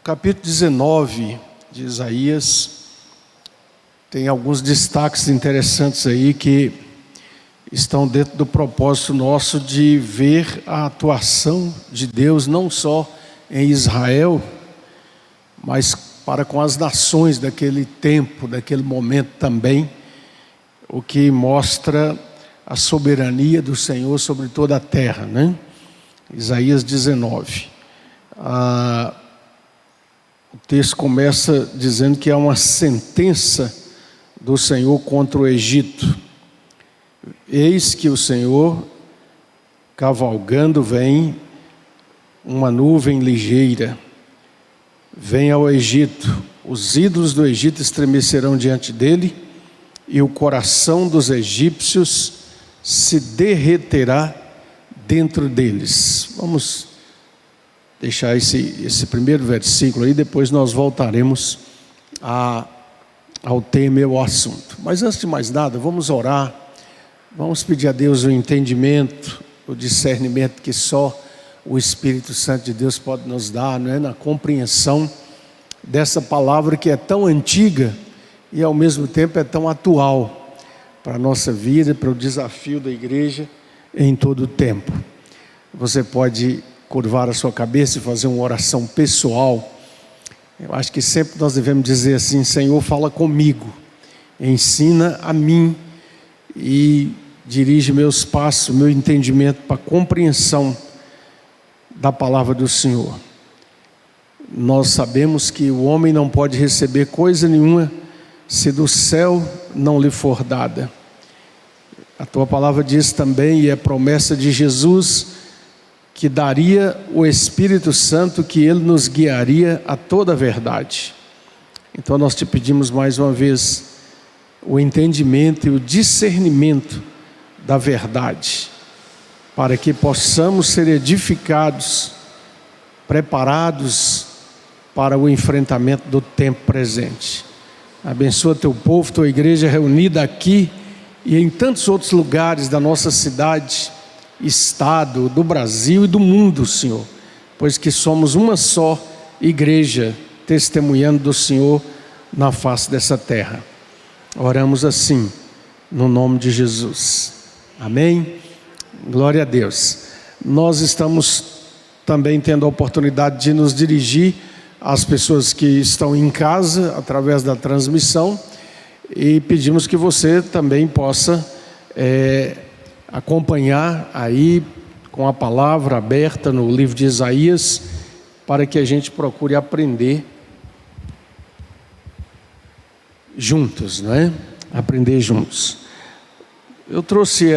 capítulo 19 de Isaías tem alguns destaques interessantes aí que estão dentro do propósito nosso de ver a atuação de Deus não só em Israel, mas para com as nações daquele tempo, daquele momento também, o que mostra a soberania do Senhor sobre toda a terra, né? Isaías 19. O texto começa dizendo que há uma sentença do Senhor contra o Egito. Eis que o Senhor, cavalgando, vem uma nuvem ligeira, vem ao Egito. Os ídolos do Egito estremecerão diante dele, e o coração dos egípcios se derreterá dentro deles. Vamos deixar esse primeiro versículo aí, depois nós voltaremos ao tema e ao assunto. Mas antes de mais nada, vamos orar, vamos pedir a Deus o entendimento, o discernimento que só o Espírito Santo de Deus pode nos dar, não é? Na compreensão dessa palavra que é tão antiga e ao mesmo tempo é tão atual para a nossa vida, para o desafio da igreja em todo o tempo. Você pode curvar a sua cabeça e fazer uma oração pessoal. Eu acho que sempre nós devemos dizer assim: Senhor, fala comigo, ensina a mim e dirige meus passos, meu entendimento para a compreensão da palavra do Senhor. Nós sabemos que o homem não pode receber coisa nenhuma se do céu não lhe for dada. A tua palavra diz também, e é promessa de Jesus, que daria o Espírito Santo, que Ele nos guiaria a toda a verdade. Então nós te pedimos mais uma vez o entendimento e o discernimento da verdade, para que possamos ser edificados, preparados para o enfrentamento do tempo presente. Abençoa teu povo, tua igreja reunida aqui e em tantos outros lugares da nossa cidade, estado, do Brasil e do mundo, Senhor, pois que somos uma só igreja, testemunhando do Senhor na face dessa terra. Oramos assim, no nome de Jesus. Amém? Glória a Deus. Nós estamos também tendo a oportunidade de nos dirigir às pessoas que estão em casa, através da transmissão, e pedimos que você também possa acompanhar aí com a palavra aberta no livro de Isaías, para que a gente procure aprender juntos, não é? Aprender juntos. Eu trouxe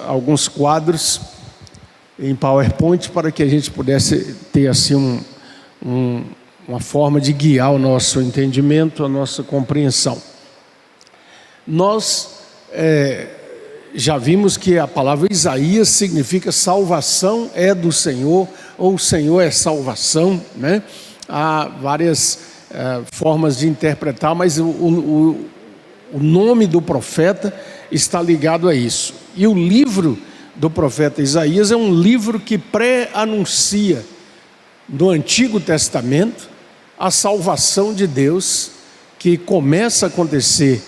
alguns quadros em PowerPoint para que a gente pudesse ter assim uma forma de guiar o nosso entendimento, a nossa compreensão. Nós já vimos que a palavra Isaías significa salvação é do Senhor, ou o Senhor é salvação, né? Há várias formas de interpretar, mas o nome do profeta está ligado a isso. E o livro do profeta Isaías é um livro que pré-anuncia no Antigo Testamento a salvação de Deus, que começa a acontecer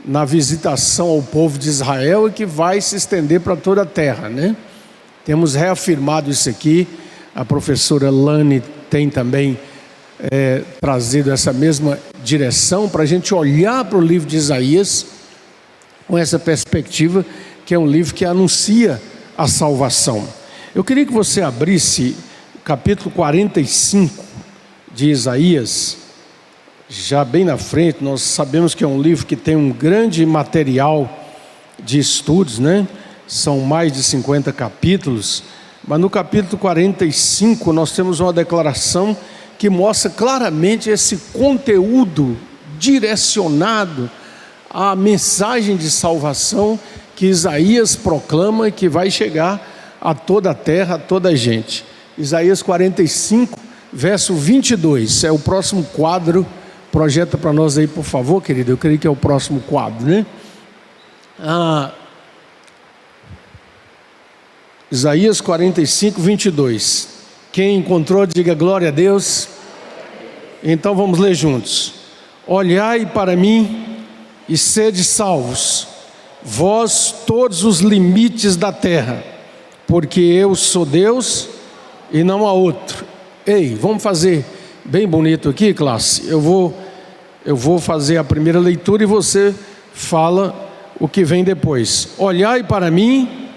na visitação ao povo de Israel e que vai se estender para toda a terra, né? Temos reafirmado isso aqui. A professora Lani tem também trazido essa mesma direção para a gente olhar para o livro de Isaías com essa perspectiva, que é um livro que anuncia a salvação. Eu queria que você abrisse o capítulo 45 de Isaías, já bem na frente. Nós sabemos que é um livro que tem um grande material de estudos, né? São mais de 50 capítulos, mas no capítulo 45 nós temos uma declaração que mostra claramente esse conteúdo direcionado à mensagem de salvação que Isaías proclama e que vai chegar a toda a terra, a toda a gente. Isaías 45, verso 22, é o próximo quadro. Projeta para nós aí, por favor, querido. Eu creio que é o próximo quadro, né? Isaías 45, 22. Quem encontrou, diga glória a Deus. Então vamos ler juntos. Olhai para mim e sede salvos, vós todos os limites da terra, porque eu sou Deus e não há outro. Ei, vamos fazer bem bonito aqui, classe. Eu vou fazer a primeira leitura e você fala o que vem depois. Olhai para mim.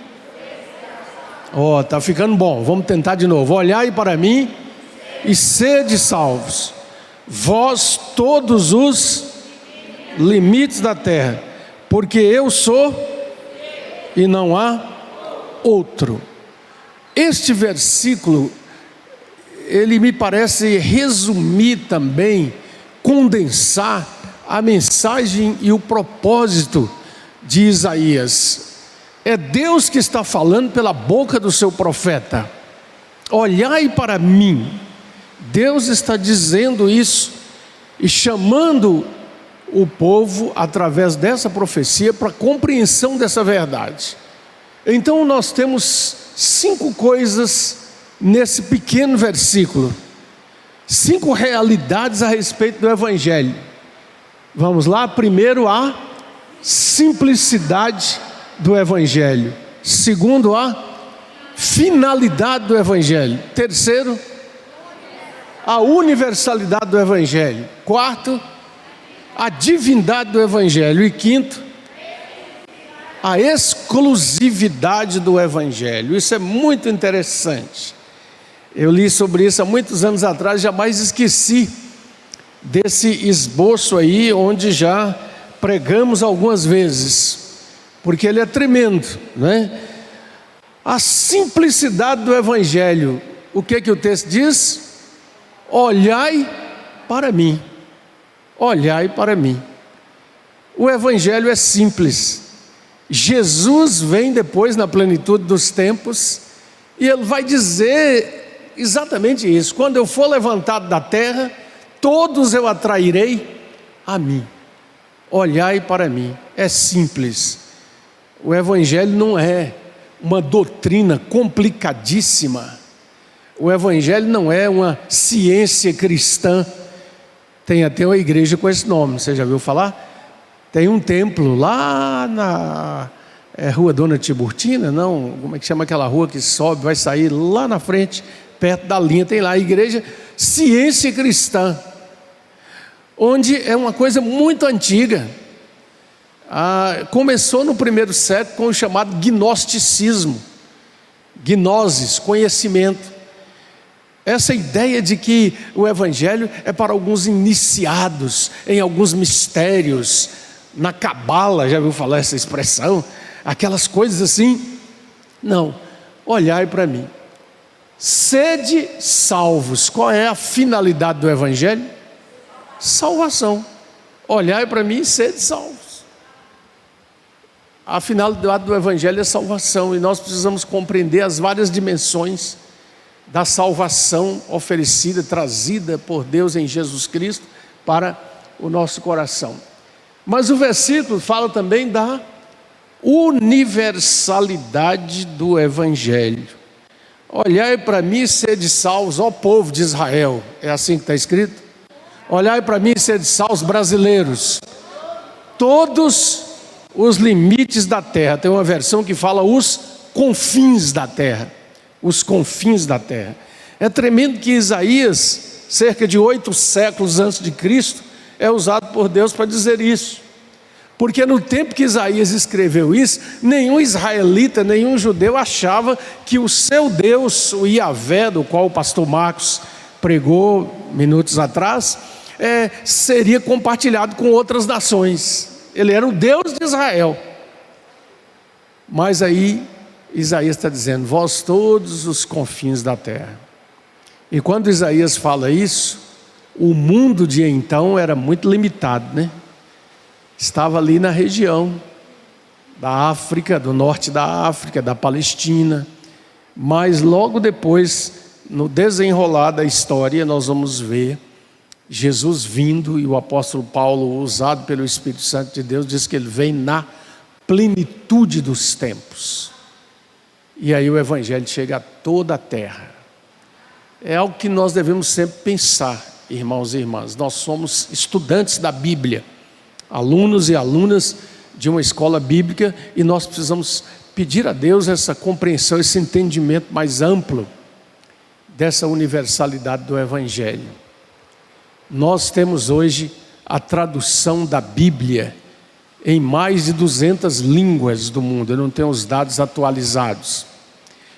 Tá ficando bom. Vamos tentar de novo. Olhai para mim e sede salvos, vós todos os limites da terra, porque eu sou e não há outro. Este versículo, ele me parece resumir também, condensar a mensagem e o propósito de Isaías. É Deus que está falando pela boca do seu profeta. Olhai para mim. Deus está dizendo isso e chamando o povo através dessa profecia para a compreensão dessa verdade. Então nós temos 5 coisas nesse pequeno versículo, 5 realidades a respeito do Evangelho. Vamos lá. Primeiro, a simplicidade do Evangelho. Segundo, a finalidade do Evangelho. Terceiro, a universalidade do Evangelho. Quarto, a divindade do Evangelho. E quinto, a exclusividade do Evangelho. Isso é muito interessante. Eu li sobre isso há muitos anos atrás, jamais esqueci desse esboço aí, onde já pregamos algumas vezes, porque ele é tremendo, né? A simplicidade do Evangelho. O que o texto diz? Olhai para mim. Olhai para mim. O Evangelho é simples. Jesus vem depois na plenitude dos tempos e ele vai dizer exatamente isso: quando eu for levantado da terra, todos eu atrairei a mim. Olhai para mim. É simples. O Evangelho não é uma doutrina complicadíssima. O Evangelho não é uma ciência cristã. Tem até uma igreja com esse nome, você já viu falar? Tem um templo lá na Rua Dona Tiburtina, não, como é que chama aquela rua que sobe, vai sair lá na frente, perto da linha, tem lá a igreja Ciência Cristã, onde é uma coisa muito antiga. Começou no primeiro século com o chamado gnosticismo, gnosis, conhecimento. Essa ideia de que o Evangelho é para alguns iniciados em alguns mistérios, na cabala, já ouviu falar essa expressão? Aquelas coisas assim. Não, olhai para mim. Sede salvos. Qual é a finalidade do Evangelho? Salvação. Olhai para mim e sede salvos. A finalidade do Evangelho é salvação, e nós precisamos compreender as várias dimensões da salvação oferecida, trazida por Deus em Jesus Cristo para o nosso coração. Mas o versículo fala também da universalidade do Evangelho. Olhai para mim e sede salvos, ó povo de Israel. É assim que está escrito? Olhai para mim e sede salvos, brasileiros. Todos os limites da terra. Tem uma versão que fala os confins da terra. Os confins da terra. É tremendo que Isaías, cerca de 8 séculos antes de Cristo, é usado por Deus para dizer isso. Porque no tempo que Isaías escreveu isso, nenhum israelita, nenhum judeu achava que o seu Deus, o Iavé, do qual o pastor Marcos pregou minutos atrás, seria compartilhado com outras nações. Ele era o Deus de Israel. Mas aí Isaías está dizendo: vós todos os confins da terra. E quando Isaías fala isso, o mundo de então era muito limitado, né? Estava ali na região da África, do norte da África, da Palestina. Mas logo depois, no desenrolar da história, nós vamos ver Jesus vindo, e o apóstolo Paulo, usado pelo Espírito Santo de Deus, diz que ele vem na plenitude dos tempos. E aí o Evangelho chega a toda a terra. É algo que nós devemos sempre pensar irmãos e irmãs. Nós somos estudantes da Bíblia, alunos e alunas de uma escola bíblica, e nós precisamos pedir a Deus essa compreensão, esse entendimento mais amplo dessa universalidade do Evangelho. Nós temos hoje a tradução da Bíblia em mais de 200 línguas do mundo. Eu não tenho os dados atualizados,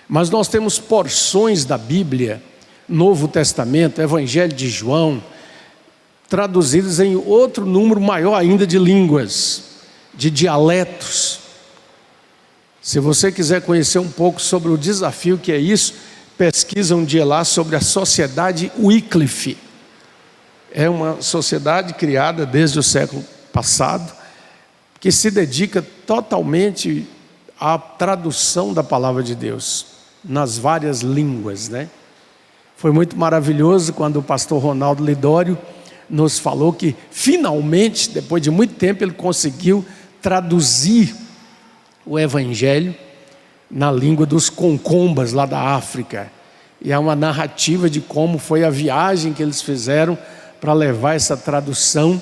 mas nós temos porções da Bíblia, Novo Testamento, Evangelho de João, traduzidos em outro número maior ainda de línguas, de dialetos. Se você quiser conhecer um pouco sobre o desafio que é isso, pesquisa um dia lá sobre a Sociedade Wycliffe. É uma sociedade criada desde o século passado, que se dedica totalmente à tradução da palavra de Deus nas várias línguas, né? Foi muito maravilhoso quando o pastor Ronaldo Lidório nos falou que finalmente, depois de muito tempo, ele conseguiu traduzir o Evangelho na língua dos concombas lá da África. E é uma narrativa de como foi a viagem que eles fizeram para levar essa tradução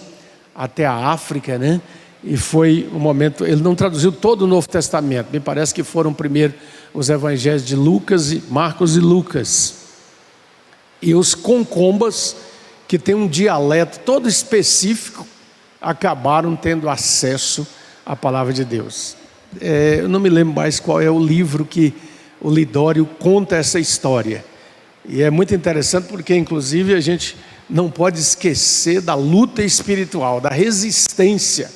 até a África, né? E foi um momento, ele não traduziu todo o Novo Testamento, me parece que foram primeiro os evangelhos de Lucas, Marcos e Lucas. E os concombas, que tem um dialeto todo específico, acabaram tendo acesso à palavra de Deus. Eu não me lembro mais qual é o livro que o Lidório conta essa história. E é muito interessante porque, inclusive, a gente não pode esquecer da luta espiritual, da resistência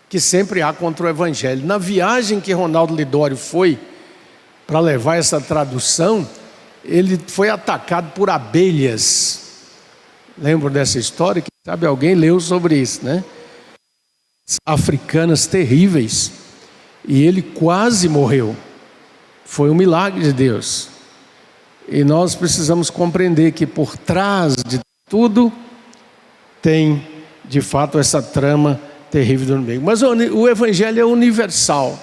que sempre há contra o Evangelho. Na viagem que Ronaldo Lidório foi para levar essa tradução, ele foi atacado por abelhas. Lembro dessa história? Quem sabe alguém leu sobre isso, né? Africanas terríveis. E ele quase morreu. Foi um milagre de Deus. E nós precisamos compreender que por trás de tudo tem, de fato, essa trama terrível do inimigo. Mas o Evangelho é universal.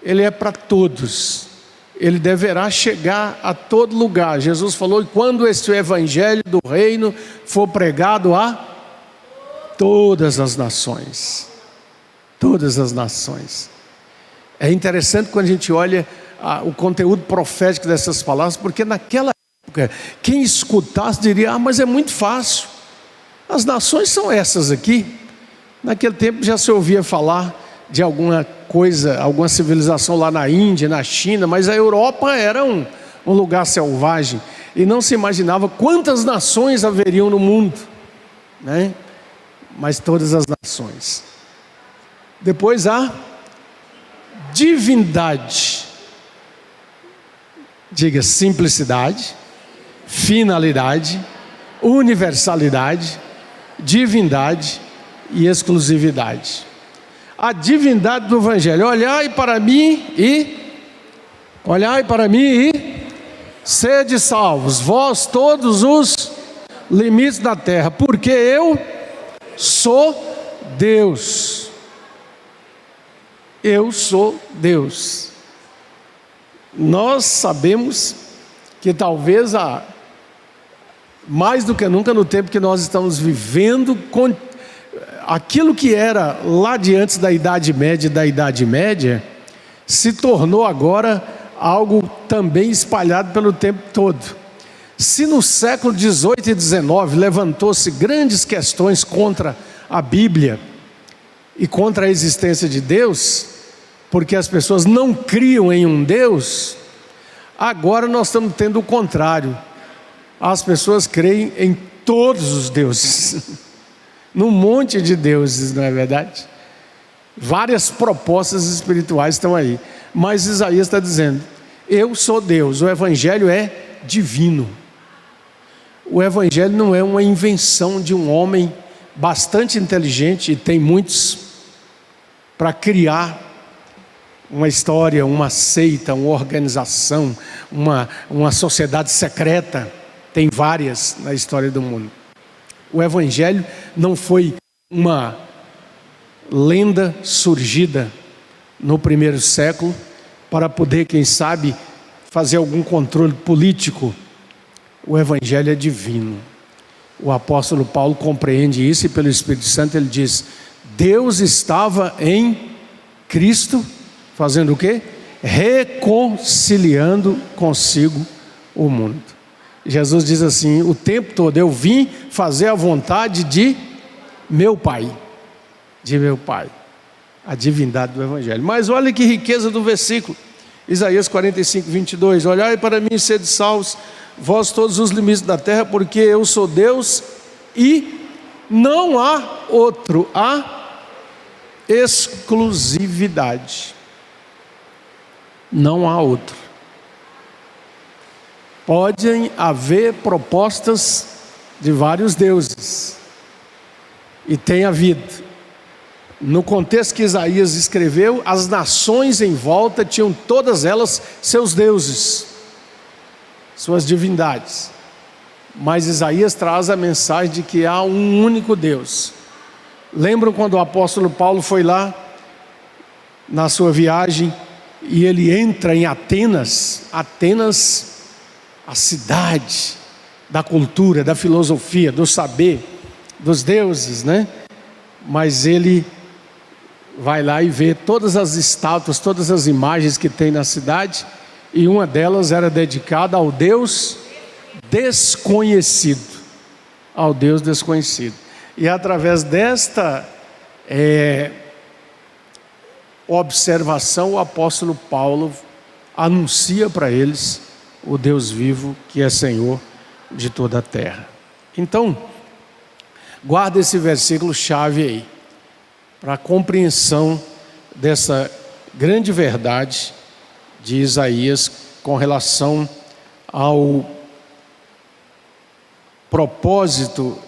Ele é para todos. Ele deverá chegar a todo lugar. Jesus falou: e quando este Evangelho do reino for pregado a todas as nações. Todas as nações. É interessante quando a gente olha o conteúdo profético dessas palavras, porque naquela época, quem escutasse diria: mas é muito fácil. As nações são essas aqui. Naquele tempo já se ouvia falar de alguma coisa, alguma civilização lá na Índia, na China, mas a Europa era um lugar selvagem, e não se imaginava quantas nações haveriam no mundo, né? Mas todas as nações. Depois a divindade, diga simplicidade, finalidade, universalidade, divindade e exclusividade. A divindade do Evangelho: olhai para mim e sede salvos, vós todos os limites da terra, porque eu sou Deus. Eu sou Deus. Nós sabemos que talvez mais do que nunca no tempo que nós estamos vivendo, aquilo que era lá de antes da Idade Média e da Idade Média, se tornou agora algo também espalhado pelo tempo todo. Se no século XVIII e XIX levantou-se grandes questões contra a Bíblia e contra a existência de Deus, porque as pessoas não criam em um Deus, agora nós estamos tendo o contrário. As pessoas creem em todos os deuses, num monte de deuses, não é verdade? Várias propostas espirituais estão aí, mas Isaías está dizendo: eu sou Deus. O Evangelho é divino. O Evangelho não é uma invenção de um homem bastante inteligente, e tem muitos, para criar uma história, uma seita, uma organização, uma sociedade secreta. Tem várias na história do mundo. O Evangelho não foi uma lenda surgida no primeiro século para poder, quem sabe, fazer algum controle político. O Evangelho é divino. O apóstolo Paulo compreende isso e pelo Espírito Santo ele diz: Deus estava em Cristo, fazendo o quê? Reconciliando consigo o mundo. Jesus diz assim: o tempo todo eu vim fazer a vontade de meu Pai, a divindade do Evangelho. Mas olha que riqueza do versículo, Isaías 45, 22: olhai para mim e sede salvos, vós todos os limites da terra, porque eu sou Deus e não há outro. Há exclusividade, não há outro. Podem haver propostas de vários deuses, e tem havido. No contexto que Isaías escreveu, as nações em volta tinham todas elas seus deuses, suas divindades. Mas Isaías traz a mensagem de que há um único Deus. Lembram quando o apóstolo Paulo foi lá, na sua viagem, e ele entra em Atenas, a cidade da cultura, da filosofia, do saber, dos deuses, né? Mas ele vai lá e vê todas as estátuas, todas as imagens que tem na cidade, e uma delas era dedicada ao Deus desconhecido, E através desta observação, o apóstolo Paulo anuncia para eles o Deus vivo, que é Senhor de toda a terra. Então, guarda esse versículo chave aí, para a compreensão dessa grande verdade de Isaías com relação ao propósito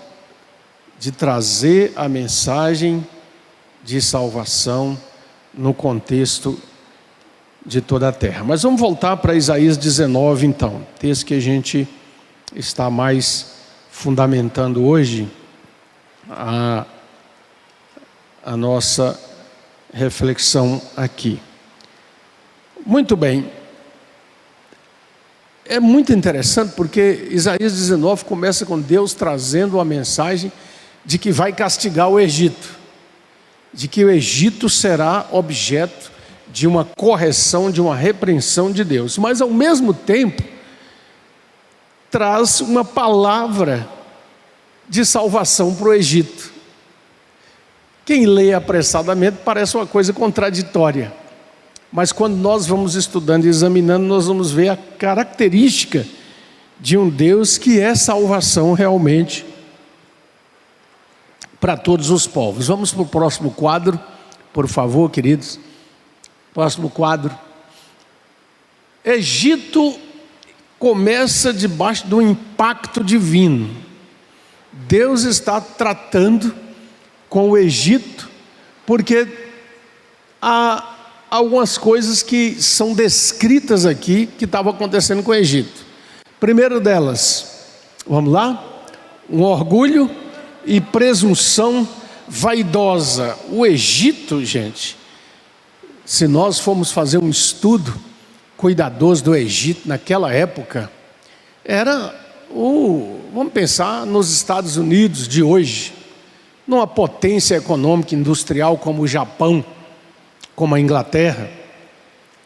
de trazer a mensagem de salvação no contexto de toda a terra. Mas vamos voltar para Isaías 19 então, texto que a gente está mais fundamentando hoje a nossa reflexão aqui. Muito bem, é muito interessante porque Isaías 19 começa com Deus trazendo a mensagem de que vai castigar o Egito, de que o Egito será objeto de uma correção, de uma repreensão de Deus, mas ao mesmo tempo traz uma palavra de salvação para o Egito. Quem lê apressadamente parece uma coisa contraditória, mas quando nós vamos estudando e examinando, nós vamos ver a característica de um Deus que é salvação realmente para todos os povos. Vamos para o próximo quadro, por favor, queridos. Próximo quadro. Egito começa debaixo do impacto divino. Deus está tratando com o Egito, porque há algumas coisas que são descritas aqui que estavam acontecendo com o Egito. Primeiro delas, vamos lá? Um orgulho e presunção vaidosa. O Egito, gente, se nós formos fazer um estudo cuidadoso do Egito naquela época, vamos pensar nos Estados Unidos de hoje, numa potência econômica e industrial como o Japão, como a Inglaterra.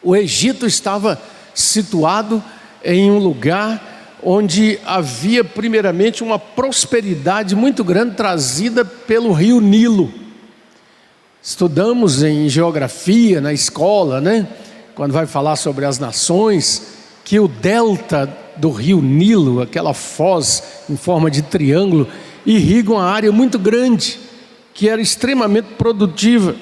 O Egito estava situado em um lugar onde havia primeiramente uma prosperidade muito grande trazida pelo rio Nilo. Estudamos em geografia na escola, né? Quando vai falar sobre as nações, que o delta do rio Nilo, aquela foz em forma de triângulo, irriga uma área muito grande, que era extremamente produtiva.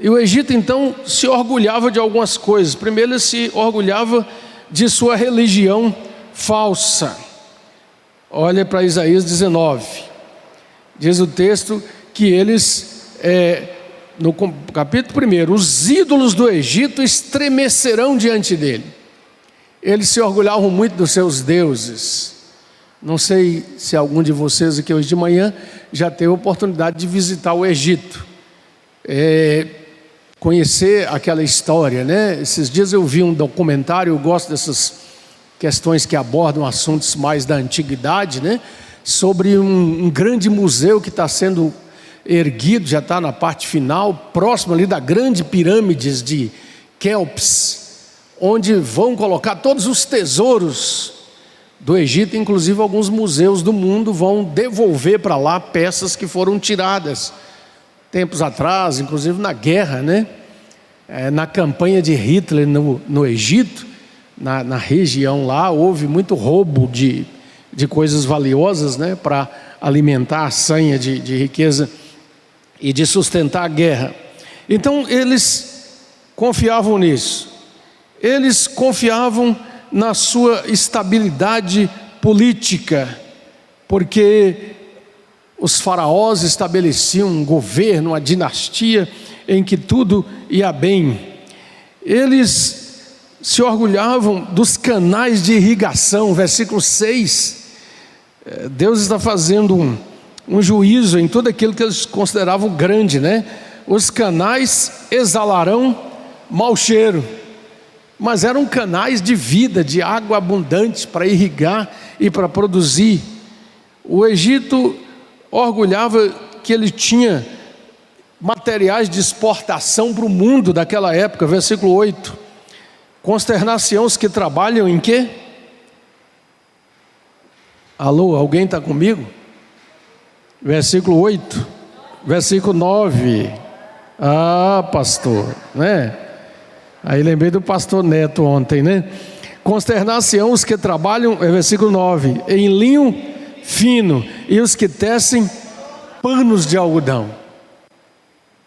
E o Egito então se orgulhava de algumas coisas. Primeiro, ele se orgulhava de sua religião falsa. Olha para Isaías 19, diz o texto que eles, no capítulo 1, os ídolos do Egito estremecerão diante dele. Eles se orgulhavam muito dos seus deuses. Não sei se algum de vocês aqui hoje de manhã já teve a oportunidade de visitar o Egito, conhecer aquela história, né? Esses dias eu vi um documentário, eu gosto dessas questões que abordam assuntos mais da antiguidade, né? sobre um grande museu que está sendo erguido, já está na parte final, próximo ali da grande pirâmide de Quéops, onde vão colocar todos os tesouros do Egito, inclusive alguns museus do mundo vão devolver para lá peças que foram tiradas tempos atrás, inclusive na guerra, né? Na campanha de Hitler no Egito, na região lá, houve muito roubo de coisas valiosas, né? Para alimentar a sanha de riqueza e de sustentar a guerra. Então eles confiavam nisso, eles confiavam na sua estabilidade política, porque os faraós estabeleciam um governo, uma dinastia em que tudo ia bem. Eles se orgulhavam dos canais de irrigação. Versículo 6, Deus está fazendo um juízo em tudo aquilo que eles consideravam grande, né? Os canais exalarão mau cheiro, mas eram canais de vida, de água abundante para irrigar e para produzir. O Egito orgulhava que ele tinha materiais de exportação para o mundo daquela época. Versículo 8, consternar-se-ão os que trabalham em quê? Alô, alguém está comigo? Versículo 8, versículo 9, pastor, né? Aí lembrei do pastor Neto ontem, né? Consternar-se-ão os que trabalham, versículo 9, em linho fino, e os que tecem panos de algodão.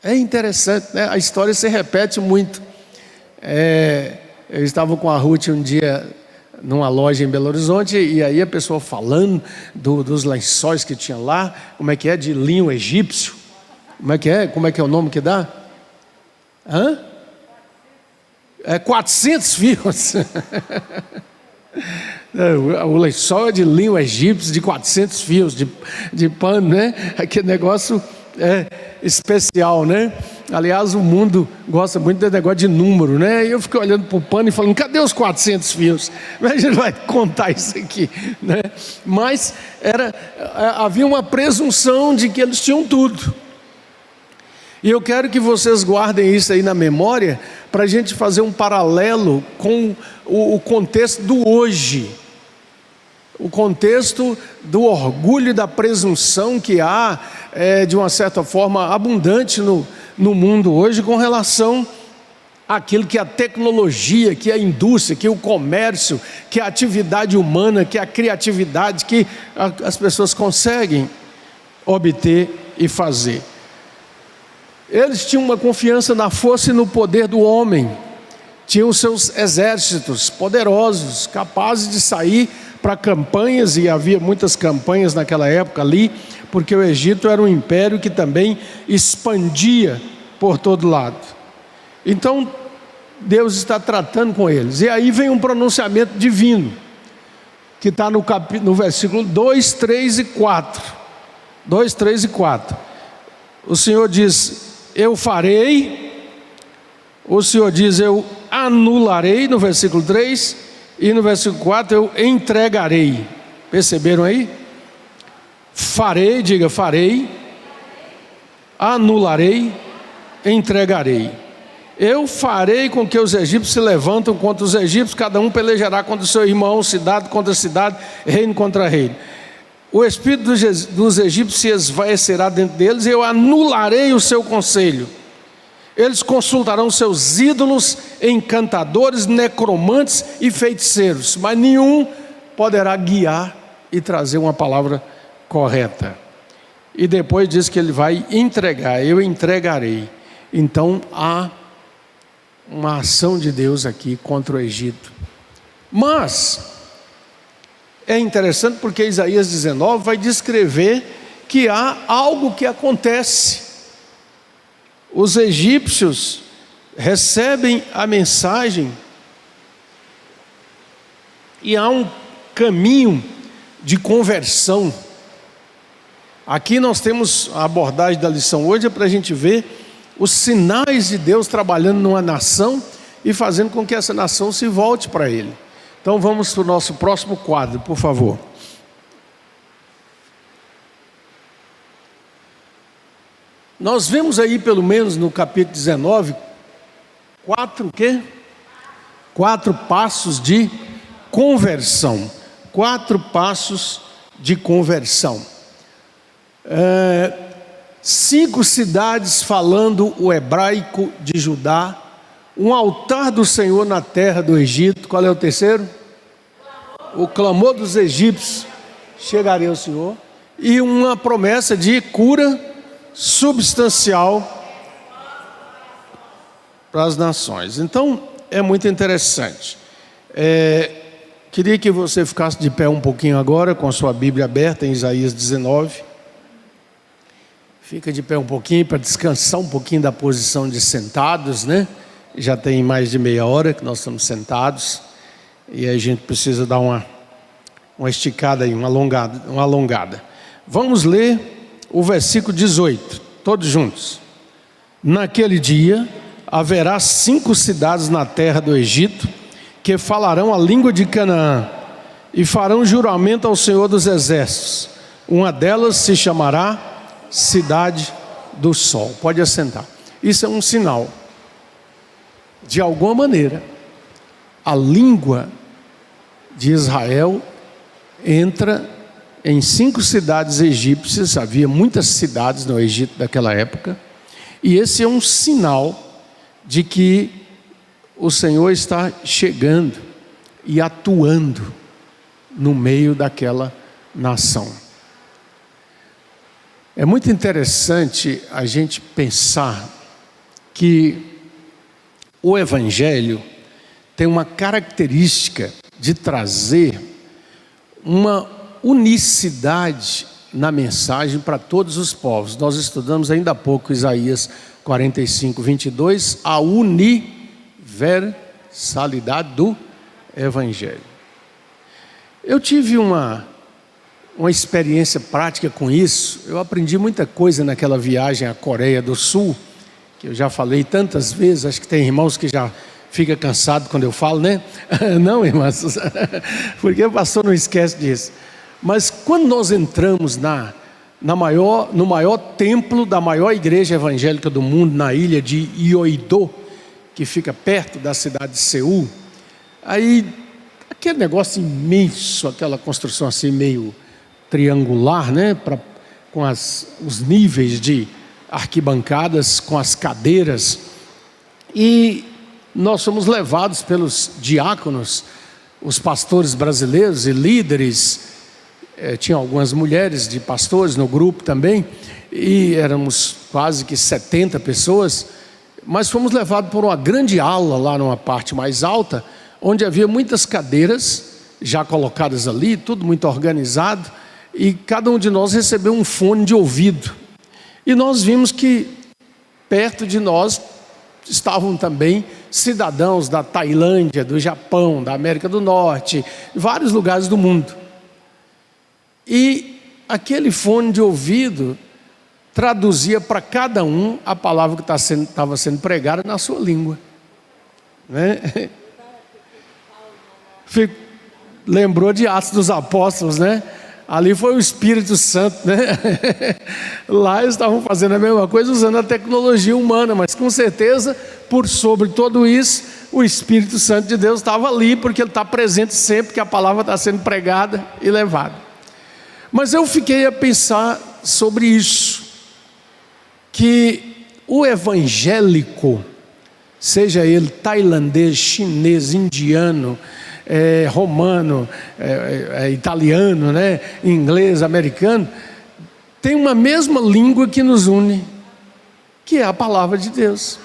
É interessante, né? A história se repete muito. Eu estava com a Ruth um dia numa loja em Belo Horizonte, e aí a pessoa falando dos lençóis que tinha lá, como é que é, de linho egípcio, como é que é o nome que dá? 400 fios. O lençol é de linho egípcio de 400 fios de pano, né? Aquele negócio especial, né? Aliás, o mundo gosta muito desse negócio de número, né? E eu fiquei olhando para o pano e falando, cadê os 400 fios? Mas a gente vai contar isso aqui, né? Mas havia uma presunção de que eles tinham tudo. E eu quero que vocês guardem isso aí na memória, para a gente fazer um paralelo com o contexto do hoje. O contexto do orgulho e da presunção que há, de uma certa forma, abundante no mundo hoje, com relação àquilo que é a tecnologia, que é a indústria, que é o comércio, que é a atividade humana, que é a criatividade, que as pessoas conseguem obter e fazer. Eles tinham uma confiança na força e no poder do homem, tinham seus exércitos poderosos, capazes de sair para campanhas, e havia muitas campanhas naquela época ali, porque o Egito era um império que também expandia por todo lado. Então Deus está tratando com eles, e aí vem um pronunciamento divino, que está no versículo 2, 3 e 4. 2, 3 e 4. O Senhor diz, eu farei. O Senhor diz, eu anularei, no versículo 3, e no versículo 4, eu entregarei. Perceberam aí? Farei, diga farei, anularei, entregarei. Eu farei com que os egípcios se levantem contra os egípcios, cada um pelejará contra o seu irmão, cidade contra cidade, reino contra reino. O espírito dos egípcios se esvaecerá dentro deles, e eu anularei o seu conselho. Eles consultarão seus ídolos, encantadores, necromantes e feiticeiros, mas nenhum poderá guiar e trazer uma palavra correta. E depois diz que ele vai entregar, eu entregarei. Então há uma ação de Deus aqui contra o Egito. Mas é interessante porque Isaías 19 vai descrever que há algo que acontece. Os egípcios recebem a mensagem e há um caminho de conversão. Aqui nós temos a abordagem da lição hoje, para a gente ver os sinais de Deus trabalhando numa nação e fazendo com que essa nação se volte para Ele. Então vamos para o nosso próximo quadro, por favor. Nós vemos aí, pelo menos no capítulo 19, quatro passos de conversão. 4 passos de conversão. 5 cidades falando o hebraico de Judá. Um altar do Senhor na terra do Egito. Qual é o terceiro? O clamor dos egípcios. Chegarei ao Senhor. E uma promessa de cura substancial para as nações. Então, é muito interessante. Queria que você ficasse de pé um pouquinho agora, com a sua Bíblia aberta em Isaías 19. Fica de pé um pouquinho para descansar um pouquinho da posição de sentados, né? Já tem mais de meia hora que nós estamos sentados. E aí a gente precisa dar uma esticada aí, uma alongada. Vamos ler o versículo 18, todos juntos. Naquele dia haverá 5 cidades na terra do Egito, que falarão a língua de Canaã, e farão juramento ao Senhor dos Exércitos. Uma delas se chamará Cidade do Sol. Pode assentar. Isso é um sinal. De alguma maneira, a língua de Israel entra em 5 cidades egípcias. Havia muitas cidades no Egito daquela época, e esse é um sinal de que o Senhor está chegando e atuando no meio daquela nação. É muito interessante a gente pensar que o Evangelho tem uma característica de trazer uma unicidade na mensagem para todos os povos. Nós estudamos ainda há pouco Isaías 45, 22, a universalidade do Evangelho. Eu tive uma experiência prática com isso. Eu aprendi muita coisa naquela viagem à Coreia do Sul, que eu já falei tantas vezes. Acho que tem irmãos que já ficam cansados quando eu falo, né? Não, irmãos, porque o pastor não esquece disso. Mas quando nós entramos no maior templo da maior igreja evangélica do mundo, na ilha de Yeouido, que fica perto da cidade de Seul, aí aquele negócio imenso, aquela construção assim meio triangular, né? Com os níveis de arquibancadas, com as cadeiras, e nós fomos levados pelos diáconos, os pastores brasileiros e líderes. Tinha algumas mulheres de pastores no grupo também, e éramos quase que 70 pessoas, mas fomos levados por uma grande aula lá numa parte mais alta, onde havia muitas cadeiras já colocadas ali, tudo muito organizado, e cada um de nós recebeu um fone de ouvido, e nós vimos que perto de nós estavam também cidadãos da Tailândia, do Japão, da América do Norte, vários lugares do mundo. E aquele fone de ouvido traduzia para cada um a palavra que estava sendo pregada na sua língua, né? Lembrou de Atos dos Apóstolos, né? Ali foi o Espírito Santo, né? Lá eles estavam fazendo a mesma coisa, usando a tecnologia humana, mas com certeza, por sobre tudo isso, o Espírito Santo de Deus estava ali, porque Ele está presente sempre que a palavra está sendo pregada e levada. Mas eu fiquei a pensar sobre isso, que o evangélico, seja ele tailandês, chinês, indiano, romano, italiano, né, inglês, americano, tem uma mesma língua que nos une, que é a palavra de Deus.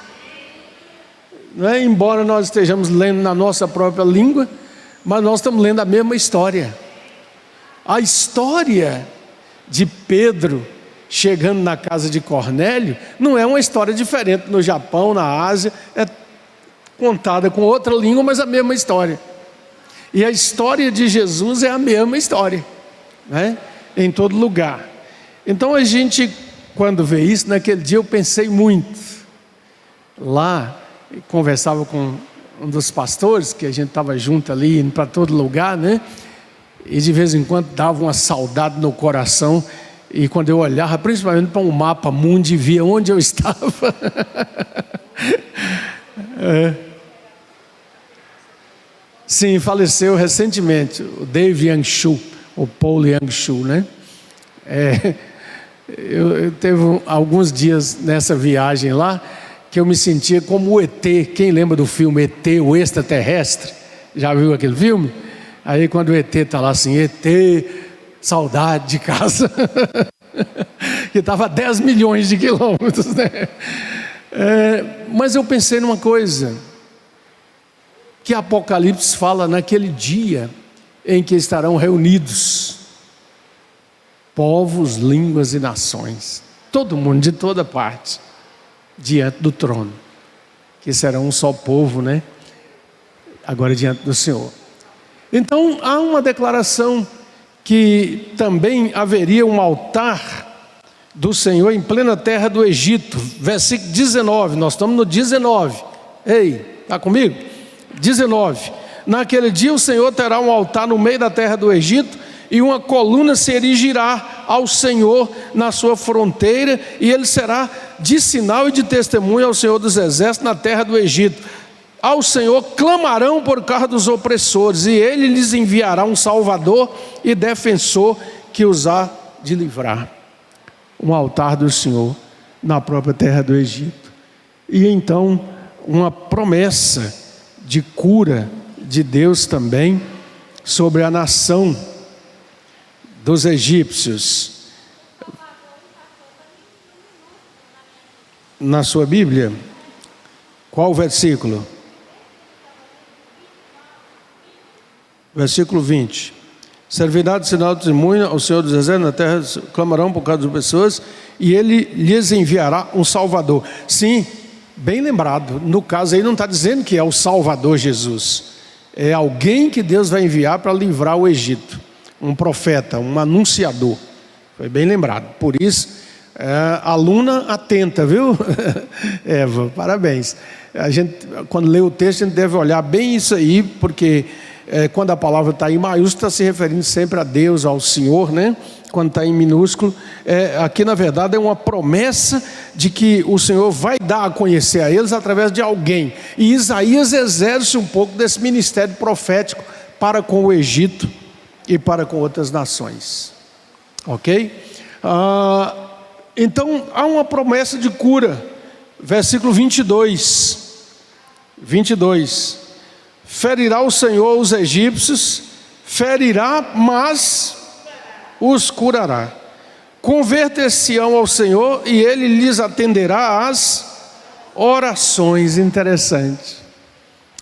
Não é? Embora nós estejamos lendo na nossa própria língua, mas nós estamos lendo a mesma história. A história de Pedro chegando na casa de Cornélio não é uma história diferente no Japão, na Ásia, é contada com outra língua, mas a mesma história. E a história de Jesus é a mesma história, né? Em todo lugar. Então a gente, quando vê isso, naquele dia eu pensei muito. Lá, conversava com um dos pastores, que a gente estava junto ali, indo para todo lugar, né? E de vez em quando dava uma saudade no coração. E quando eu olhava, principalmente para um mapa mundi, via onde eu estava. Sim, faleceu recentemente, o Dave Yangshu, o Paul Yangshu, né? Eu teve alguns dias nessa viagem lá, que eu me sentia como o ET. Quem lembra do filme ET, o extraterrestre? Já viu aquele filme? Aí quando o ET está lá assim, ET, saudade de casa. Que estava a 10 milhões de quilômetros, né? Mas eu pensei numa coisa, que Apocalipse fala naquele dia em que estarão reunidos povos, línguas e nações, todo mundo de toda parte, diante do trono, que serão um só povo, né? Agora diante do Senhor. Então há uma declaração que também haveria um altar do Senhor em plena terra do Egito, versículo 19, nós estamos no 19, ei, está comigo? 19, naquele dia o Senhor terá um altar no meio da terra do Egito, e uma coluna se erigirá ao Senhor na sua fronteira, e ele será de sinal e de testemunho ao Senhor dos exércitos na terra do Egito. Ao Senhor clamarão por causa dos opressores, e ele lhes enviará um salvador e defensor que os há de livrar. Um altar do Senhor na própria terra do Egito. E então uma promessa de cura de Deus também sobre a nação dos egípcios. Na sua Bíblia, qual o versículo? Versículo 20. Servirá de sinal de testemunho ao Senhor dos exércitos na terra, clamarão por causa das pessoas, e ele lhes enviará um Salvador. Sim, bem lembrado, no caso aí não está dizendo que é o Salvador Jesus, é alguém que Deus vai enviar para livrar o Egito, um profeta, um anunciador. Foi bem lembrado. Por isso, aluna atenta, viu? Eva, parabéns. A gente, quando lê o texto, a gente deve olhar bem isso aí, porque quando a palavra está em maiúsculo, está se referindo sempre a Deus, ao Senhor, né? Quando está em minúsculo, aqui na verdade é uma promessa de que o Senhor vai dar a conhecer a eles através de alguém. E Isaías exerce um pouco desse ministério profético para com o Egito e para com outras nações. Ok? Então há uma promessa de cura. Versículo 22. Ferirá o Senhor os egípcios, ferirá, mas os curará. Converter-se-ão ao Senhor e ele lhes atenderá às orações. Interessante.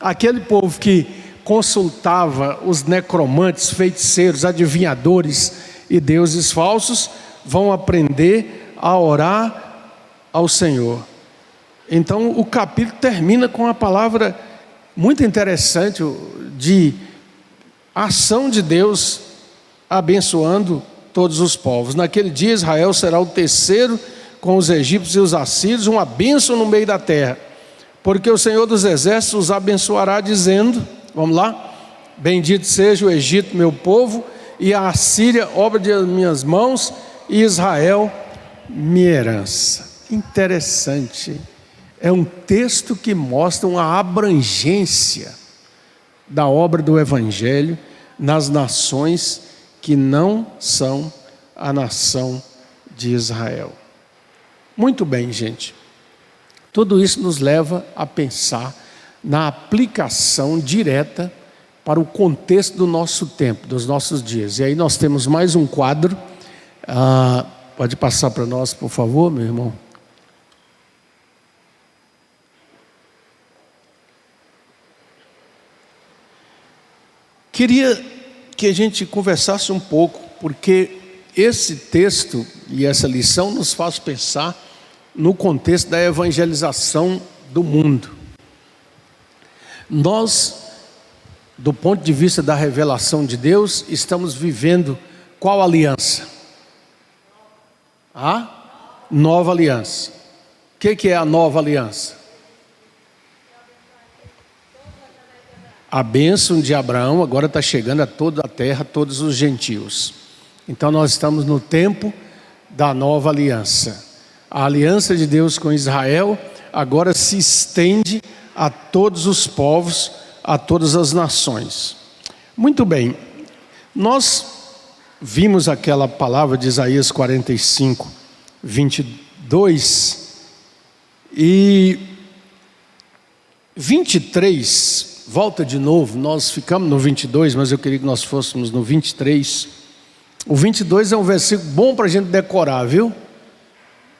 Aquele povo que consultava os necromantes, feiticeiros, adivinhadores e deuses falsos, vão aprender a orar ao Senhor. Então o capítulo termina com uma palavra muito interessante de ação de Deus abençoando todos os povos. Naquele dia Israel será o terceiro com os egípcios e os assírios, uma bênção no meio da terra, porque o Senhor dos exércitos os abençoará dizendo, vamos lá, bendito seja o Egito meu povo, e a Assíria obra de minhas mãos, e Israel minha herança. Interessante. É um texto que mostra uma abrangência da obra do Evangelho nas nações que não são a nação de Israel. Muito bem, gente. Tudo isso nos leva a pensar na aplicação direta para o contexto do nosso tempo, dos nossos dias. E aí nós temos mais um quadro. Pode passar para nós, por favor, meu irmão? Queria que a gente conversasse um pouco, porque esse texto e essa lição nos faz pensar no contexto da evangelização do mundo. Nós, do ponto de vista da revelação de Deus, estamos vivendo qual aliança? A nova aliança. O que é a nova aliança? A bênção de Abraão agora está chegando a toda a terra, a todos os gentios. Então nós estamos no tempo da nova aliança. A aliança de Deus com Israel agora se estende a todos os povos, a todas as nações. Muito bem, nós vimos aquela palavra de Isaías 45, 22 e 23, volta de novo, nós ficamos no 22, mas eu queria que nós fôssemos no 23. O 22 é um versículo bom para a gente decorar, viu?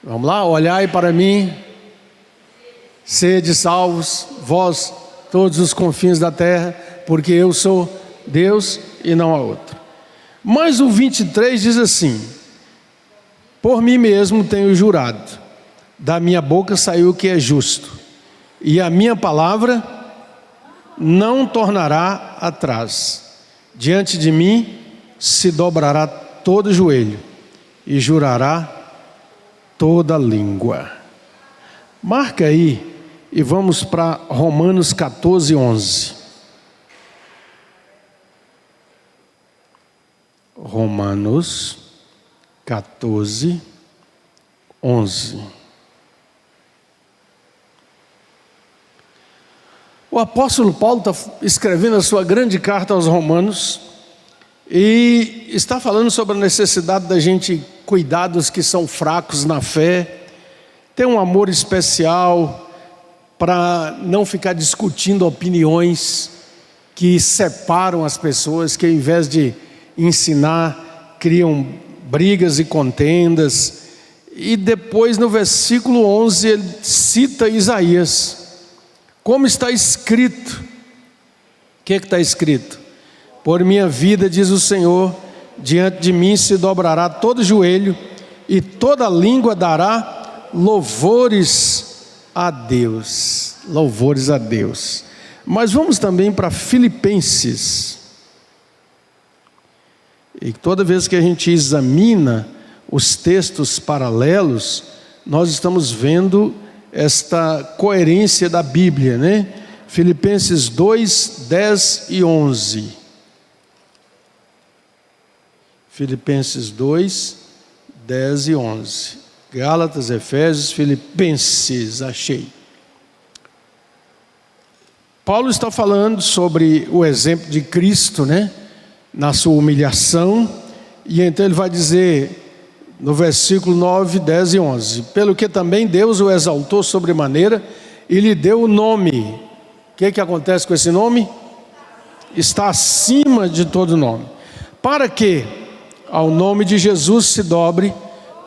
Vamos lá, olhai para mim, sede salvos, vós todos os confins da terra, porque eu sou Deus e não há outro. Mas o 23 diz assim: por mim mesmo tenho jurado, da minha boca saiu o que é justo, e a minha palavra não tornará atrás. Diante de mim se dobrará todo joelho e jurará toda língua. Marca aí e vamos para Romanos 14, 11. Romanos 14, 11. O apóstolo Paulo está escrevendo a sua grande carta aos Romanos e está falando sobre a necessidade da gente cuidar dos que são fracos na fé, ter um amor especial para não ficar discutindo opiniões que separam as pessoas, que ao invés de ensinar, criam brigas e contendas. E depois no versículo 11 ele cita Isaías, como está escrito. O que está escrito? Por minha vida, diz o Senhor, diante de mim se dobrará todo joelho e toda língua dará louvores a Deus. Louvores a Deus. Mas vamos também para Filipenses. E toda vez que a gente examina os textos paralelos, nós estamos vendo esta coerência da Bíblia, né? Filipenses 2, 10 e 11. Filipenses 2, 10 e 11. Gálatas, Efésios, Filipenses, achei. Paulo está falando sobre o exemplo de Cristo, né? Na sua humilhação, e então ele vai dizer no versículo 9, 10 e 11: pelo que também Deus o exaltou sobremaneira e lhe deu o nome. O que acontece com esse nome? Está acima de todo nome, para que ao nome de Jesus se dobre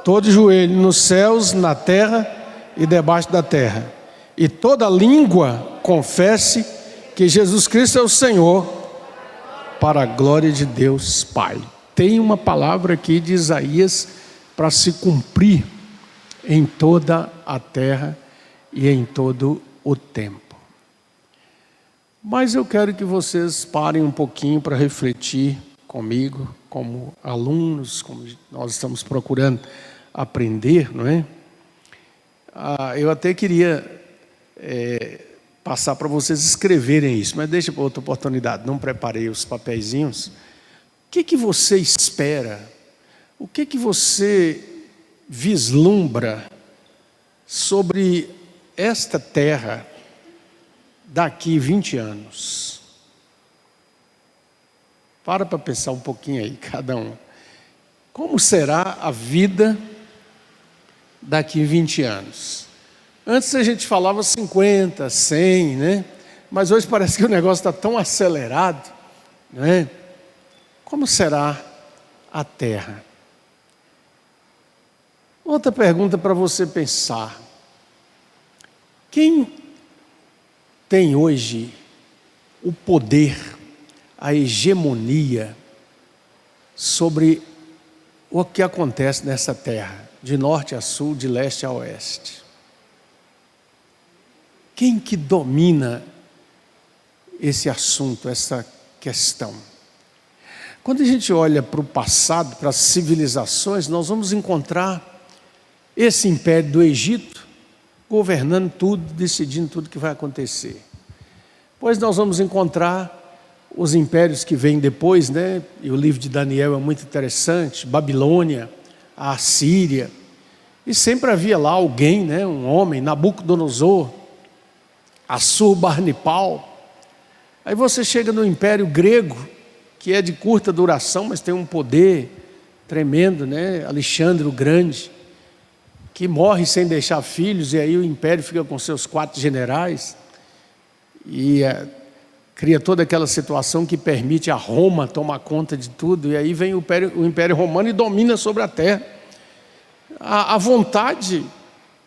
todo joelho nos céus, na terra e debaixo da terra, e toda língua confesse que Jesus Cristo é o Senhor, para a glória de Deus Pai. Tem uma palavra aqui de Isaías para se cumprir em toda a terra e em todo o tempo. Mas eu quero que vocês parem um pouquinho para refletir comigo, como alunos, como nós estamos procurando aprender, não é? Eu até queria passar para vocês escreverem isso, mas deixa para outra oportunidade, não preparei os papeizinhos. O que você espera? O que você vislumbra sobre esta terra daqui 20 anos? Para pensar um pouquinho aí, cada um. Como será a vida daqui 20 anos? Antes a gente falava 50, 100, né? Mas hoje parece que o negócio está tão acelerado, né? Como será a terra? Outra pergunta para você pensar: quem tem hoje o poder, a hegemonia sobre o que acontece nessa terra, de norte a sul, de leste a oeste? Quem que domina esse assunto, essa questão? Quando a gente olha para o passado, para as civilizações, nós vamos encontrar esse império do Egito governando tudo, decidindo tudo que vai acontecer. Pois nós vamos encontrar os impérios que vêm depois, né? E o livro de Daniel é muito interessante: Babilônia, a Síria, e sempre havia lá alguém, né, um homem, Nabucodonosor, Assurbanipal. Aí você chega no Império Grego, que é de curta duração, mas tem um poder tremendo, né? Alexandre o Grande, que morre sem deixar filhos, e aí o império fica com seus 4 generais, e cria toda aquela situação que permite a Roma tomar conta de tudo, e aí vem o Império Romano e domina sobre a terra. A vontade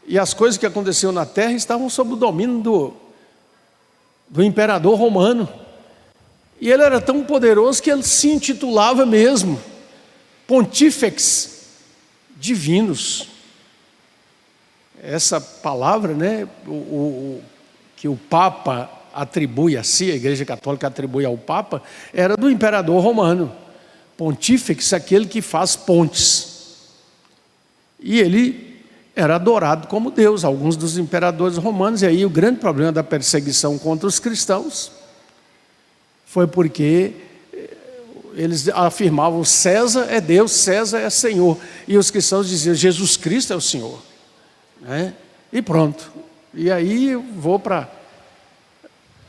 e as coisas que aconteciam na terra estavam sob o domínio do imperador romano, e ele era tão poderoso que ele se intitulava mesmo Pontífex Divinos. Essa palavra, né, que o Papa atribui a si, a Igreja Católica atribui ao Papa, era do imperador romano. Pontífex, aquele que faz pontes, e ele era adorado como Deus, alguns dos imperadores romanos. E aí o grande problema da perseguição contra os cristãos foi porque eles afirmavam: César é Deus, César é Senhor, e os cristãos diziam: Jesus Cristo é o Senhor, né? E pronto. E aí eu vou para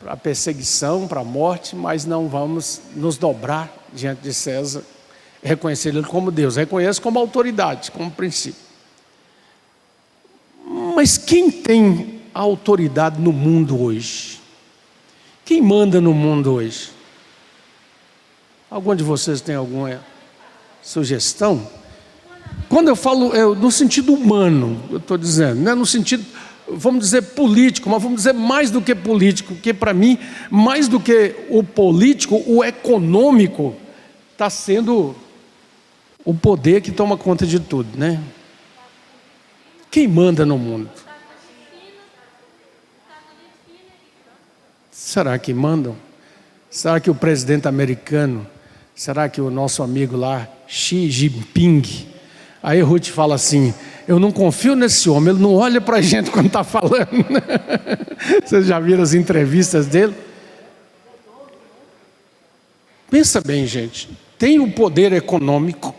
a perseguição, para a morte, mas não vamos nos dobrar diante de César, reconhecer ele como Deus, reconhece como autoridade, como princípio. Mas quem tem a autoridade no mundo hoje? Quem manda no mundo hoje? Algum de vocês tem alguma sugestão? Quando eu falo no sentido humano, eu estou dizendo, não é no sentido, vamos dizer, político, mas vamos dizer mais do que político, porque para mim, mais do que o político, o econômico está sendo o poder que toma conta de tudo, né? Quem manda no mundo? Será que mandam? Será que o presidente americano? Será que o nosso amigo lá, Xi Jinping? Aí Ruth fala assim: eu não confio nesse homem, ele não olha para a gente quando está falando. Vocês já viram as entrevistas dele? Pensa bem, gente, tem o poder econômico,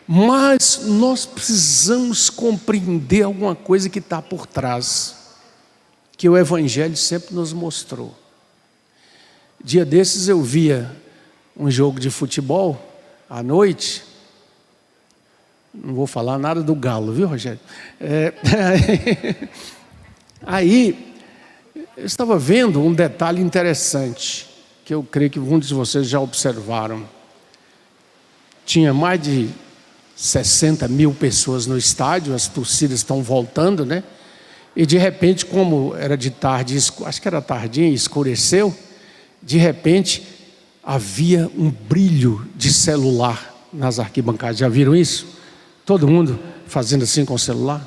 mas nós precisamos compreender alguma coisa que está por trás, que o Evangelho sempre nos mostrou. Dia desses eu via um jogo de futebol à noite. Não vou falar nada do Galo, viu, Rogério? Aí eu estava vendo um detalhe interessante, que eu creio que muitos de vocês já observaram. Tinha mais de 60 mil pessoas no estádio, as torcidas estão voltando, né? E de repente, como era de tarde, acho que era tardinha, escureceu, de repente havia um brilho de celular nas arquibancadas. Já viram isso? Todo mundo fazendo assim com o celular.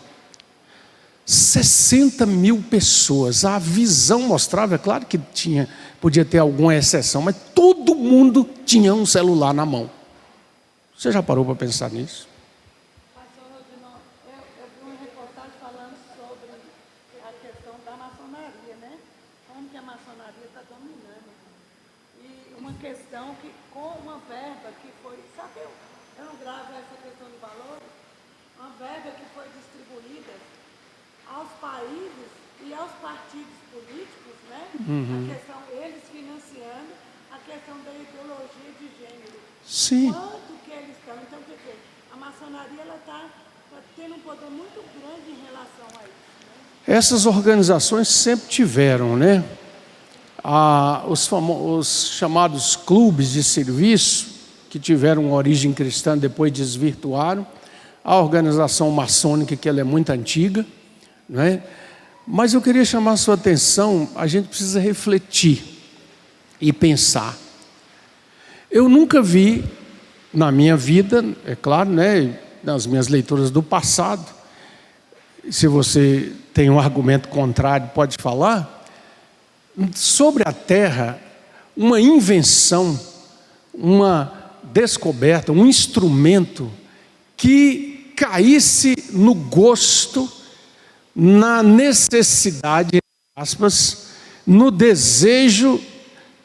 60 mil pessoas, a visão mostrava, é claro que podia ter alguma exceção, mas todo mundo tinha um celular na mão. Você já parou para pensar nisso? Pastor Rodinho, eu vi uma reportagem falando sobre a questão da maçonaria, né? Como que a maçonaria está dominando. E uma questão que, com uma verba que foi, sabe, eu não gravo essa questão de valores, uma verba que foi distribuída aos países e aos partidos políticos, né? A questão, eles financiando a questão da ideologia de gênero. Sim. Quanto que eles estão? Então, quer dizer, a maçonaria está tendo um poder muito grande em relação a isso, né? Essas organizações sempre tiveram, né? Os chamados clubes de serviço, que tiveram uma origem cristã, depois desvirtuaram. A organização maçônica, que ela é muito antiga, né? Mas eu queria chamar a sua atenção, a gente precisa refletir e pensar. Eu nunca vi na minha vida, é claro, né, nas minhas leituras do passado, se você tem um argumento contrário, pode falar, sobre a terra, uma invenção, uma descoberta, um instrumento que caísse no gosto, na necessidade, aspas, no desejo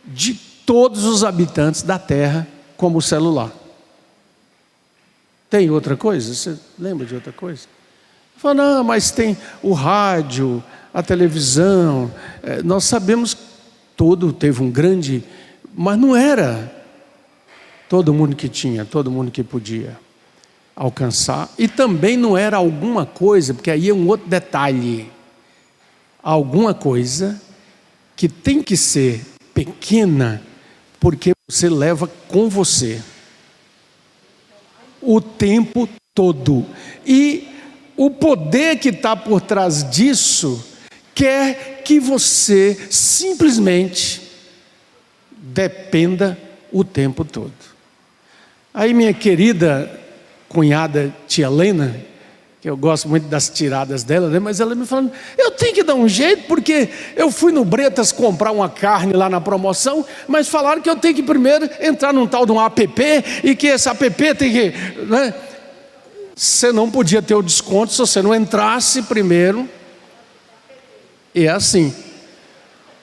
de todos os habitantes da terra, como o celular. Tem outra coisa? Você lembra de outra coisa? Fala, não, mas tem o rádio, a televisão. Nós sabemos que todo teve um grande... Mas não era todo mundo que tinha, todo mundo que podia alcançar. E também não era alguma coisa, porque aí é um outro detalhe. Alguma coisa que tem que ser pequena, porque você leva com você o tempo todo. E o poder que está por trás disso quer que você simplesmente dependa o tempo todo. Aí minha querida cunhada tia Lena, que eu gosto muito das tiradas dela, né? Mas ela me falando, eu tenho que dar um jeito, porque eu fui no Bretas comprar uma carne lá na promoção, mas falaram que eu tenho que primeiro entrar num tal de um app, e que esse app tem que... Né? Você não podia ter o desconto se você não entrasse primeiro. E é assim.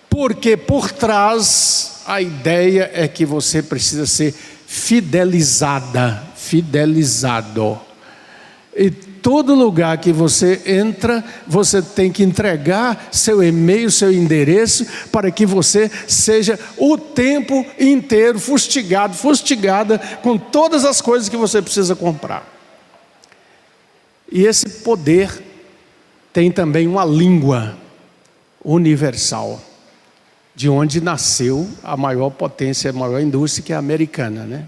Porque por trás a ideia é que você precisa ser fidelizado. E todo lugar que você entra, você tem que entregar seu e-mail, seu endereço, para que você seja o tempo inteiro fustigada com todas as coisas que você precisa comprar. E esse poder tem também uma língua universal, de onde nasceu a maior potência, a maior indústria, que é a americana, né?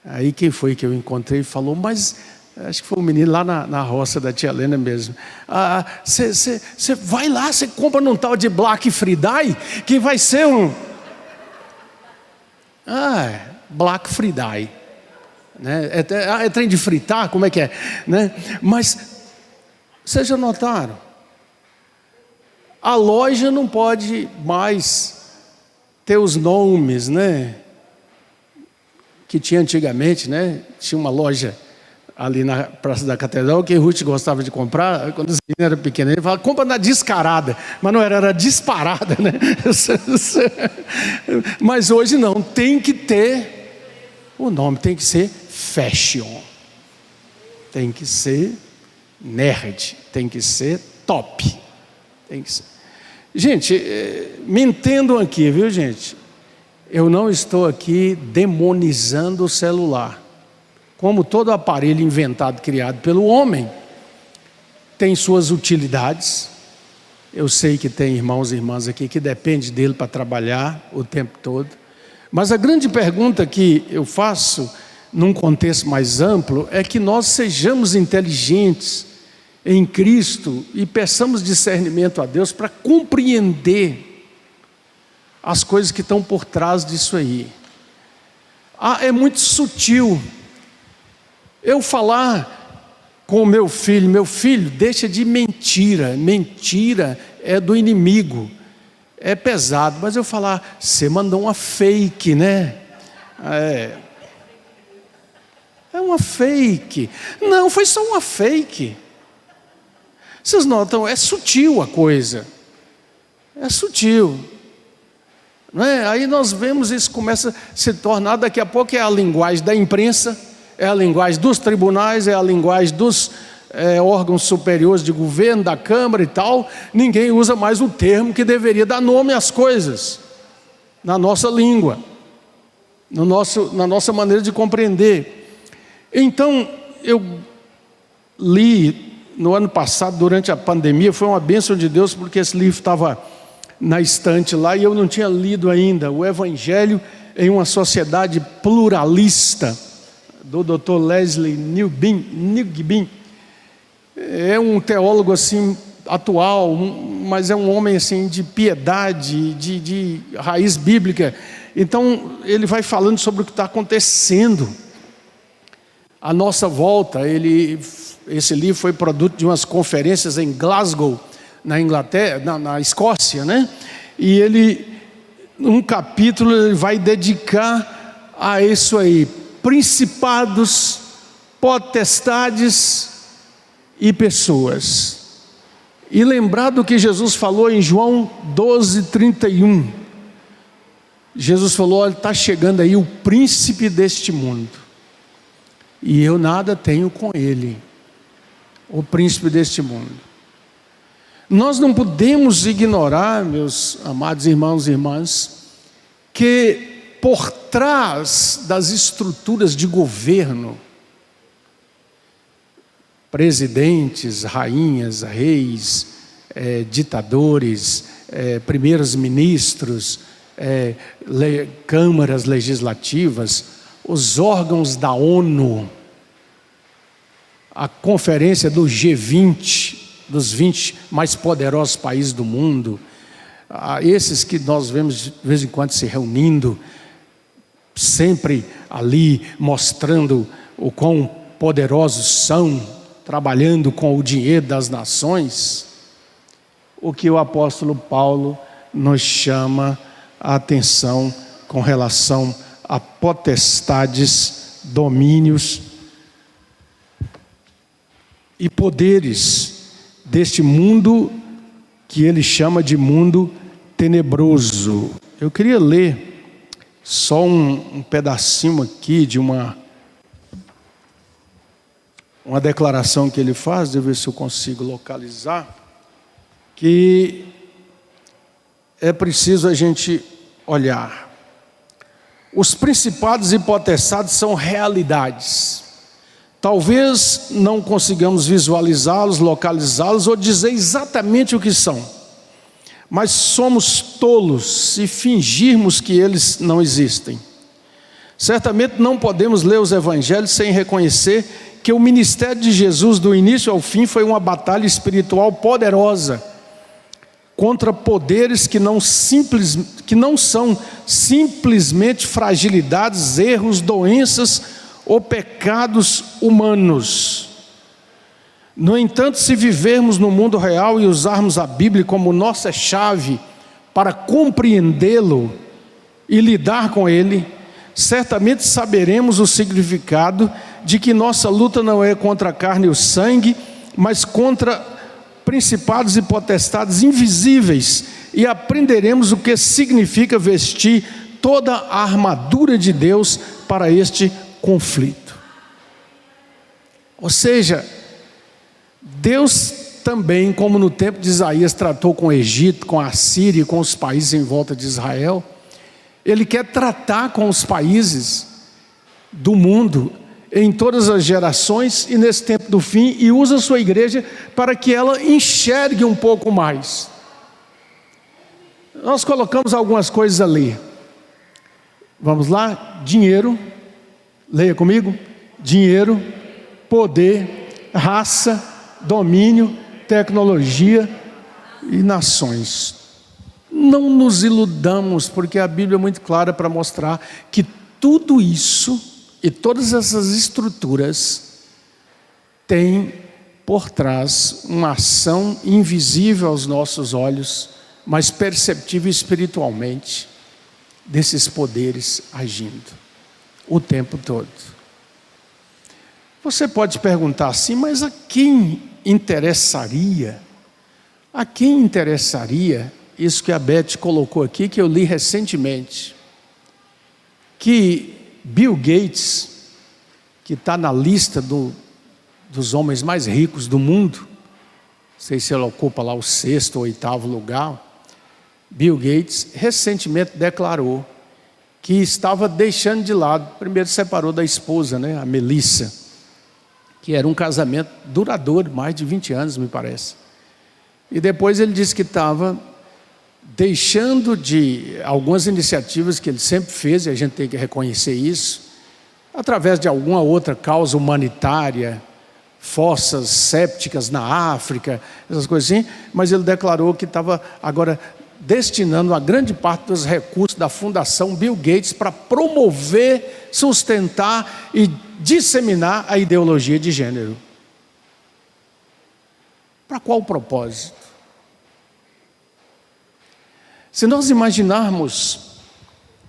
Aí quem foi que eu encontrei falou, mas acho que foi um menino lá na roça da tia Helena mesmo. Você vai lá, você compra num tal de Black Friday, que vai ser um... Black Friday. Né? É trem de fritar, como é que é? Né? Mas, vocês já notaram? A loja não pode mais ter os nomes, né? Que tinha antigamente, né? Tinha uma loja ali na Praça da Catedral que Ruth gostava de comprar. Quando os meninos eram pequenos, ele falava, compra na descarada. Mas não era disparada, né? Mas hoje não, tem que ter o nome, tem que ser fashion, tem que ser nerd, tem que ser top, tem que ser. Gente, me entendam aqui, viu, gente? Eu não estou aqui demonizando o celular. Como todo aparelho inventado, criado pelo homem, tem suas utilidades. Eu sei que tem irmãos e irmãs aqui que dependem dele para trabalhar o tempo todo. Mas a grande pergunta que eu faço, num contexto mais amplo, é que nós sejamos inteligentes em Cristo e peçamos discernimento a Deus para compreender as coisas que estão por trás disso aí. É muito sutil eu falar com o meu filho, deixa de mentira é do inimigo, é pesado, mas eu falar, você mandou uma fake, né? É uma fake. Não, foi só uma fake. Vocês notam, é sutil a coisa. É sutil. Não é? Aí nós vemos isso começa a se tornar, daqui a pouco é a linguagem da imprensa, é a linguagem dos tribunais, é a linguagem dos órgãos superiores de governo, da Câmara e tal. Ninguém usa mais o termo que deveria dar nome às coisas, na nossa língua, na nossa maneira de compreender. Então, eu li no ano passado, durante a pandemia, foi uma bênção de Deus, porque esse livro estava na estante lá e eu não tinha lido ainda, O Evangelho em uma Sociedade Pluralista, do Dr. Leslie Newbin. É um teólogo assim atual, mas é um homem assim de piedade, de raiz bíblica. Então ele vai falando sobre o que está acontecendo à nossa volta. Esse livro foi produto de umas conferências em Glasgow, na Inglaterra, na Escócia, né? E um capítulo ele vai dedicar a isso aí: principados, potestades e pessoas. E lembrar do que Jesus falou em João 12:31. Jesus falou: olha, está chegando aí o príncipe deste mundo. e eu nada tenho com ele, o príncipe deste mundo. Nós não podemos ignorar, meus amados irmãos e irmãs, que por trás das estruturas de governo, presidentes, rainhas, reis, ditadores, primeiros ministros, câmaras legislativas, os órgãos da ONU, a conferência do G20, dos 20 mais poderosos países do mundo, esses que nós vemos de vez em quando se reunindo, sempre ali mostrando o quão poderosos são, trabalhando com o dinheiro das nações. O que o apóstolo Paulo nos chama a atenção com relação a potestades, domínios e poderes deste mundo que ele chama de mundo tenebroso. Eu queria ler só um pedacinho aqui de uma declaração que ele faz, deixa eu ver se eu consigo localizar, que é preciso a gente olhar. Os principados e potestades são realidades. Talvez não consigamos visualizá-los, localizá-los ou dizer exatamente o que são, mas somos tolos se fingirmos que eles não existem. Certamente não podemos ler os evangelhos sem reconhecer que o ministério de Jesus do início ao fim foi uma batalha espiritual poderosa contra poderes que não são simplesmente fragilidades, erros, doenças ou pecados humanos. No entanto, se vivermos no mundo real e usarmos a Bíblia como nossa chave para compreendê-lo e lidar com ele, certamente saberemos o significado de que nossa luta não é contra a carne e o sangue, mas contra principados e potestades invisíveis, e aprenderemos o que significa vestir toda a armadura de Deus para este conflito. Ou seja, Deus também, como no tempo de Isaías tratou com o Egito, com a Síria e com os países em volta de Israel, Ele quer tratar com os países do mundo em todas as gerações e nesse tempo do fim, e usa a sua igreja para que ela enxergue um pouco mais. Nós colocamos algumas coisas ali. Vamos lá? Dinheiro, leia comigo: dinheiro, poder, raça, domínio, tecnologia e nações. Não nos iludamos, porque a Bíblia é muito clara para mostrar que tudo isso e todas essas estruturas têm por trás uma ação invisível aos nossos olhos, mas perceptível espiritualmente, desses poderes agindo o tempo todo. Você pode perguntar assim, mas a quem interessaria? A quem interessaria isso que a Beth colocou aqui, que eu li recentemente, que Bill Gates, que está na lista dos homens mais ricos do mundo, não sei se ele ocupa lá o 6º ou 8º lugar, Bill Gates recentemente declarou que estava deixando de lado, primeiro separou da esposa, a Melissa, que era um casamento duradouro, mais de 20 anos me parece, e depois ele disse que estava deixando de algumas iniciativas que ele sempre fez, e a gente tem que reconhecer isso, através de alguma outra causa humanitária, fossas sépticas na África, essas coisas assim, mas ele declarou que estava agora destinando a grande parte dos recursos da Fundação Bill Gates para promover, sustentar e disseminar a ideologia de gênero. Para qual propósito? Se nós imaginarmos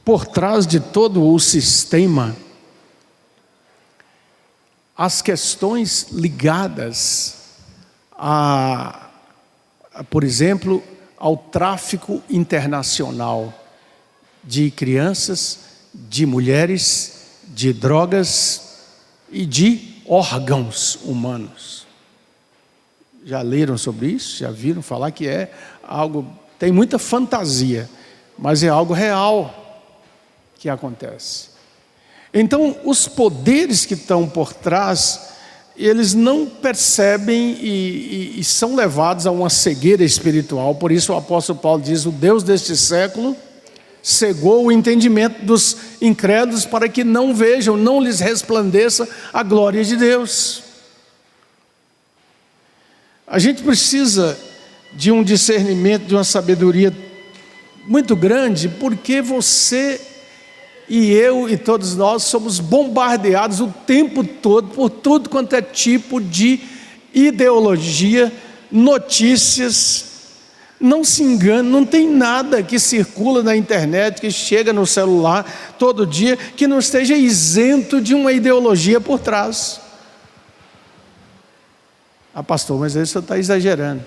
por trás de todo o sistema as questões ligadas por exemplo, ao tráfico internacional de crianças, de mulheres, de drogas, e de órgãos humanos. Já leram sobre isso? Já viram falar que é algo, tem muita fantasia, mas é algo real que acontece. Então, os poderes que estão por trás, eles não percebem e são levados a uma cegueira espiritual. Por isso o apóstolo Paulo diz: o Deus deste século cegou o entendimento dos incrédulos para que não vejam, não lhes resplandeça a glória de Deus. A gente precisa de um discernimento, de uma sabedoria muito grande, porque você e eu e todos nós somos bombardeados o tempo todo por tudo quanto é tipo de ideologia, notícias. Não se engane, não tem nada que circula na internet, que chega no celular todo dia, que não esteja isento de uma ideologia por trás. Ah, pastor, mas aí você está exagerando.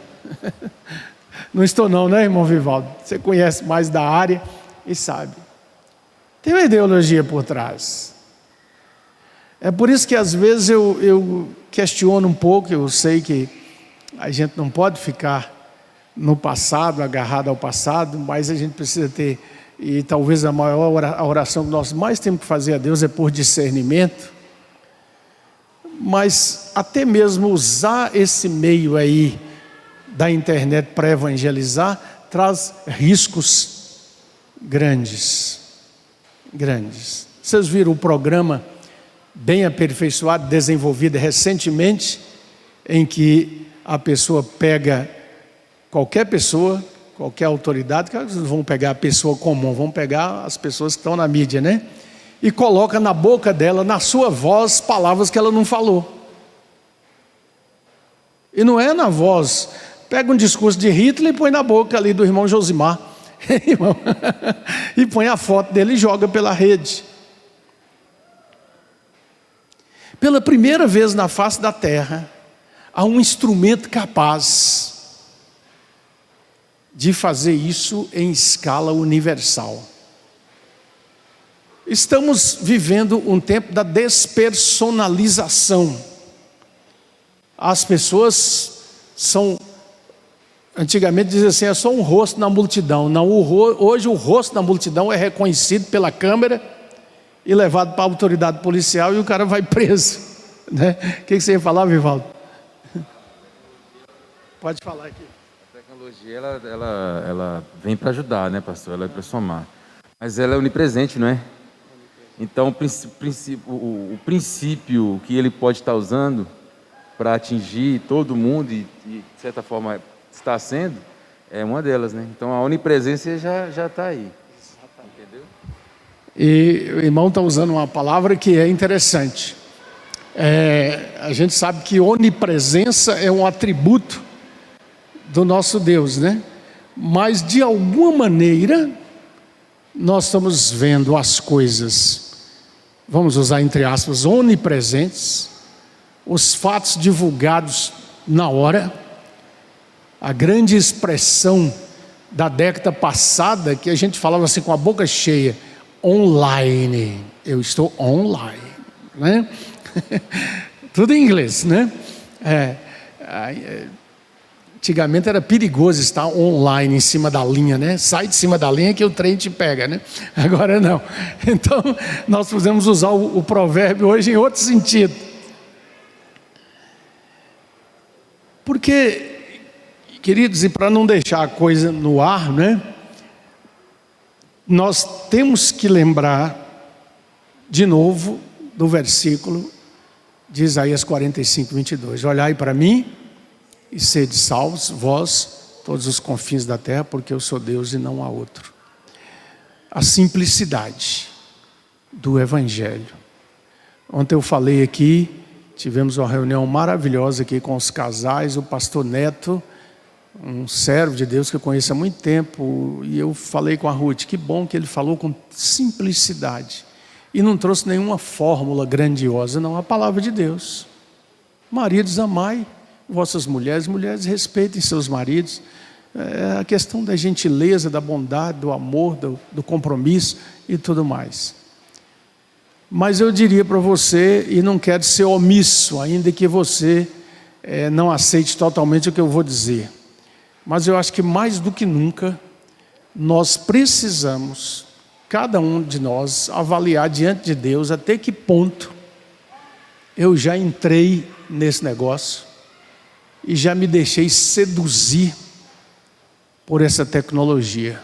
Não estou não, né, irmão Vivaldo? Você conhece mais da área e sabe. Tem uma ideologia por trás. É por isso que às vezes eu questiono um pouco. Eu sei que a gente não pode ficar no passado, agarrado ao passado, mas a gente precisa ter, e talvez a maior oração que nós mais temos que fazer a Deus é por discernimento. Mas até mesmo usar esse meio aí da internet para evangelizar traz riscos grandes. Vocês viram o programa bem aperfeiçoado, desenvolvido recentemente, em que a pessoa pega qualquer pessoa, qualquer autoridade, que eles não vão pegar a pessoa comum, vão pegar as pessoas que estão na mídia, né? E coloca na boca dela, na sua voz, palavras que ela não falou. E não é na voz. Pega um discurso de Hitler e põe na boca ali do irmão Josimar. E põe a foto dele e joga pela rede. Pela primeira vez na face da terra, há um instrumento capaz de fazer isso em escala universal. Estamos vivendo um tempo da despersonalização. As pessoas são, antigamente dizia assim, é só um rosto na multidão. Não, hoje o rosto na multidão é reconhecido pela câmera e levado para a autoridade policial e o cara vai preso, né? O que você ia falar, Vivaldo? Pode falar aqui. A tecnologia ela vem para ajudar, né, pastor? Ela é para somar, mas ela é onipresente, não é? Então o princípio que ele pode estar usando para atingir todo mundo e de certa forma está sendo, é uma delas, né? Então a onipresença já está aí. Entendeu? E o irmão está usando uma palavra que é interessante. A gente sabe que onipresença é um atributo do nosso Deus, né? Mas de alguma maneira nós estamos vendo as coisas, vamos usar entre aspas, onipresentes, os fatos divulgados na hora. A grande expressão da década passada, que a gente falava assim com a boca cheia, online, eu estou online, né? Tudo em inglês, né? Antigamente era perigoso estar online em cima da linha, né? Sai de cima da linha que o trem te pega, né? Agora não. Então nós podemos usar o provérbio hoje em outro sentido. Porque, queridos, e para não deixar a coisa no ar, né? Nós temos que lembrar de novo do versículo de Isaías 45, 22. Olhai para mim e sede salvos, vós, todos os confins da terra, porque eu sou Deus e não há outro. A simplicidade do Evangelho. Ontem eu falei aqui, tivemos uma reunião maravilhosa aqui com os casais, o pastor Neto, um servo de Deus que eu conheço há muito tempo, e eu falei com a Ruth, que bom que ele falou com simplicidade, e não trouxe nenhuma fórmula grandiosa, não, a palavra de Deus. Maridos, amai vossas mulheres, mulheres respeitem seus maridos, a questão da gentileza, da bondade, do amor, do compromisso e tudo mais. Mas eu diria para você, e não quero ser omisso, ainda que você não aceite totalmente o que eu vou dizer, mas eu acho que mais do que nunca, nós precisamos, cada um de nós, avaliar diante de Deus até que ponto eu já entrei nesse negócio e já me deixei seduzir por essa tecnologia.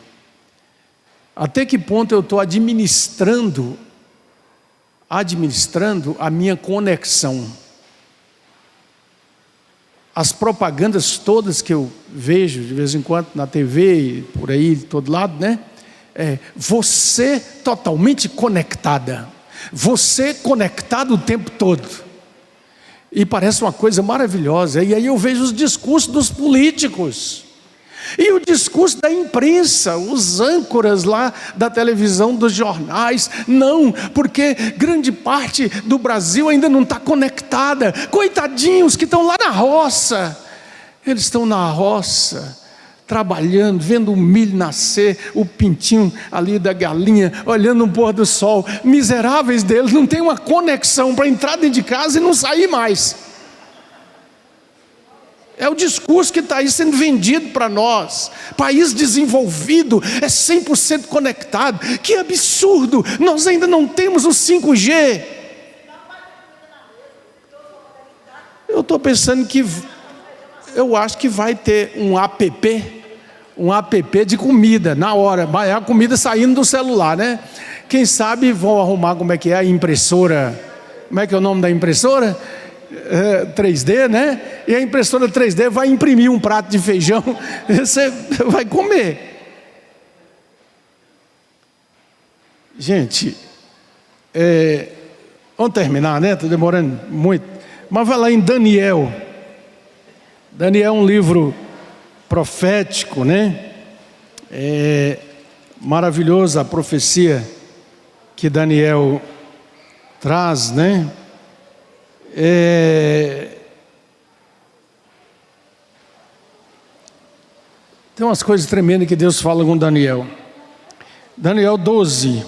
Até que ponto eu estou administrando a minha conexão. As propagandas todas que eu vejo de vez em quando na TV e por aí, de todo lado, né? Você totalmente conectada. Você conectado o tempo todo. E parece uma coisa maravilhosa. E aí eu vejo os discursos dos políticos. E o discurso da imprensa, os âncoras lá da televisão, dos jornais. Não, porque grande parte do Brasil ainda não está conectada. Coitadinhos que estão lá na roça. Eles estão na roça, trabalhando, vendo o milho nascer, o pintinho ali da galinha, olhando o pôr do sol. Miseráveis deles, não tem uma conexão para entrar dentro de casa e não sair mais. É o discurso que está aí sendo vendido para nós. País desenvolvido é 100% conectado. Que absurdo! Nós ainda não temos o 5G. Eu estou pensando que eu acho que vai ter um app de comida na hora. Mas é a comida saindo do celular, né? Quem sabe vão arrumar como é que é a impressora. Como é que é o nome da impressora? 3D, né? E a impressora 3D vai imprimir um prato de feijão, você vai comer. Gente, vamos terminar, né? Estou demorando muito. Mas vai lá em Daniel. Daniel é um livro profético, né? Maravilhosa a profecia que Daniel traz, né? Tem umas coisas tremendas que Deus fala com Daniel. Daniel 12.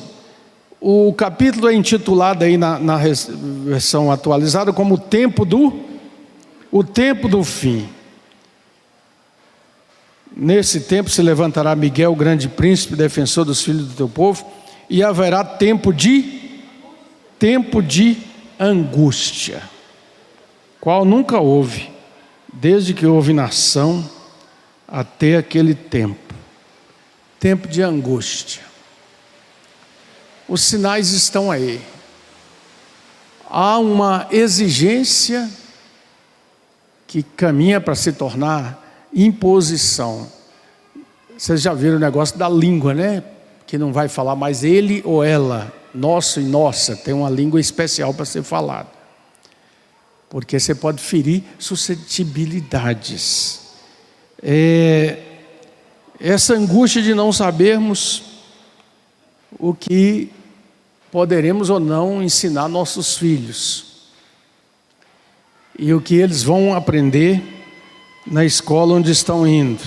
O capítulo é intitulado aí na versão atualizada como o tempo do fim. Nesse tempo se levantará Miguel, o grande príncipe, defensor dos filhos do teu povo, e haverá tempo de angústia, qual nunca houve, desde que houve nação até aquele tempo de angústia. Os sinais estão aí. Há uma exigência que caminha para se tornar imposição. Vocês já viram o negócio da língua, né? Que não vai falar mais ele ou ela, nosso e nossa, tem uma língua especial para ser falada. Porque você pode ferir suscetibilidades. Essa angústia de não sabermos o que poderemos ou não ensinar nossos filhos. E o que eles vão aprender na escola onde estão indo.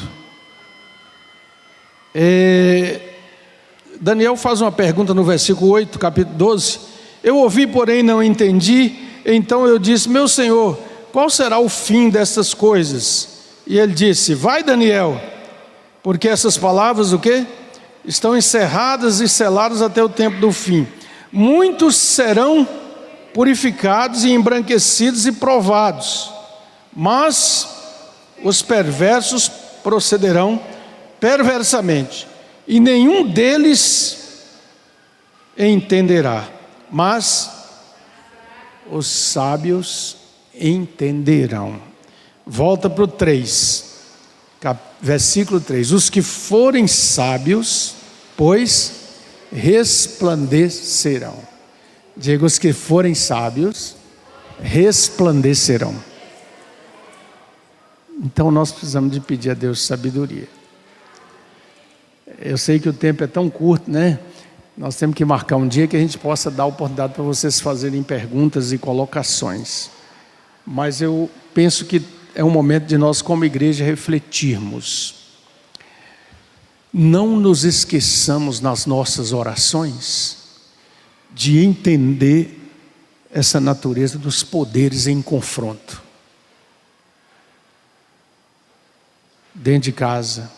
Daniel faz uma pergunta no versículo 8, capítulo 12. Eu ouvi, porém não entendi. Então eu disse, meu Senhor, qual será o fim dessas coisas? E ele disse, vai Daniel, porque essas palavras, o quê? Estão encerradas e seladas até o tempo do fim. Muitos serão purificados e embranquecidos e provados, mas os perversos procederão perversamente, e nenhum deles entenderá, mas os sábios entenderão. Volta para o 3, versículo 3. Os que forem sábios, pois resplandecerão. Diga, os que forem sábios, resplandecerão. Então nós precisamos de pedir a Deus sabedoria. Eu sei que o tempo é tão curto, né? Nós temos que marcar um dia que a gente possa dar a oportunidade para vocês fazerem perguntas e colocações. Mas eu penso que é um momento de nós como igreja refletirmos. Não nos esqueçamos nas nossas orações de entender essa natureza dos poderes em confronto. Dentro de casa,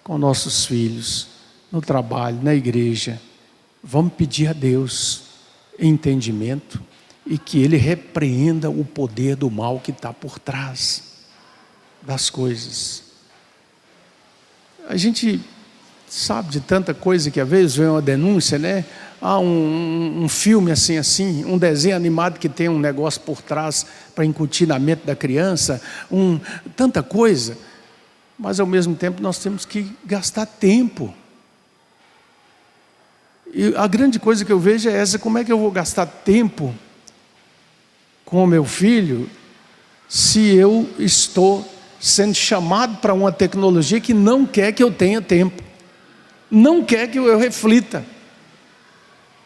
com nossos filhos, no trabalho, na igreja. Vamos pedir a Deus entendimento e que Ele repreenda o poder do mal que está por trás das coisas. A gente sabe de tanta coisa que às vezes vem uma denúncia, né? Um filme assim, um desenho animado que tem um negócio por trás para incutir na mente da criança, tanta coisa. Mas ao mesmo tempo nós temos que gastar tempo. E a grande coisa que eu vejo é essa: como é que eu vou gastar tempo com o meu filho se eu estou sendo chamado para uma tecnologia que não quer que eu tenha tempo, não quer que eu reflita,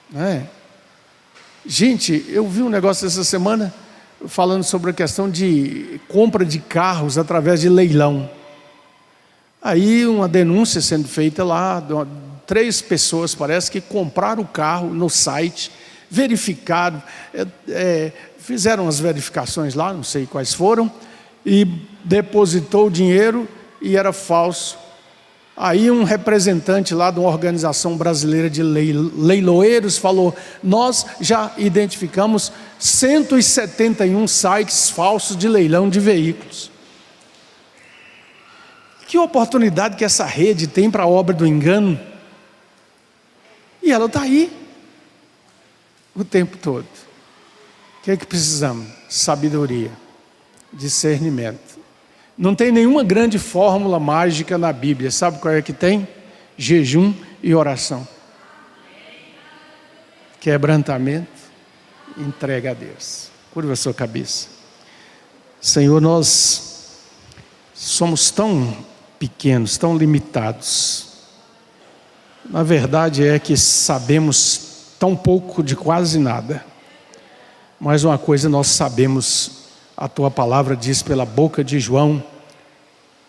não é? Gente, eu vi um negócio essa semana falando sobre a questão de compra de carros através de leilão. Aí uma denúncia sendo feita lá, 3 pessoas parece que compraram o carro no site, verificaram, fizeram as verificações lá, não sei quais foram, e depositou o dinheiro e era falso. Aí um representante lá de uma organização brasileira de leiloeiros falou: nós já identificamos 171 sites falsos de leilão de veículos. Que oportunidade que essa rede tem para a obra do engano. E ela está aí o tempo todo. O que é que precisamos? Sabedoria, discernimento. Não tem nenhuma grande fórmula mágica na Bíblia. Sabe qual é que tem? Jejum e oração. Quebrantamento, entrega a Deus. Curva a sua cabeça. Senhor, nós somos tão pequenos, tão limitados. Na verdade é que sabemos tão pouco de quase nada. Mas uma coisa nós sabemos, a Tua palavra diz pela boca de João,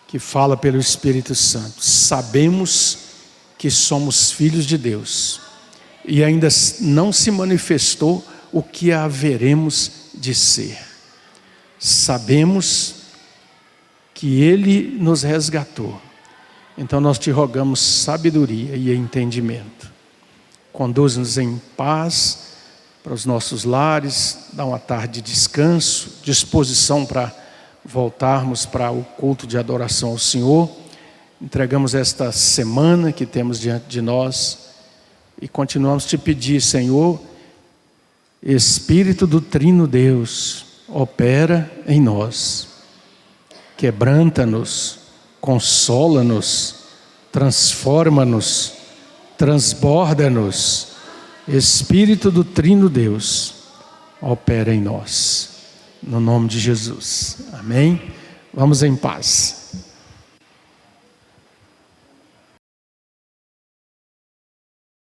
que fala pelo Espírito Santo. Sabemos que somos filhos de Deus e ainda não se manifestou o que haveremos de ser. Sabemos que Ele nos resgatou. Então nós te rogamos sabedoria e entendimento. Conduz-nos em paz para os nossos lares, dá uma tarde de descanso, disposição para voltarmos para o culto de adoração ao Senhor. Entregamos esta semana que temos diante de nós e continuamos a te pedir, Senhor, Espírito do Trino Deus, opera em nós, quebranta-nos, consola-nos, transforma-nos, transborda-nos. Espírito do Trino Deus, opera em nós. No nome de Jesus. Amém? Vamos em paz.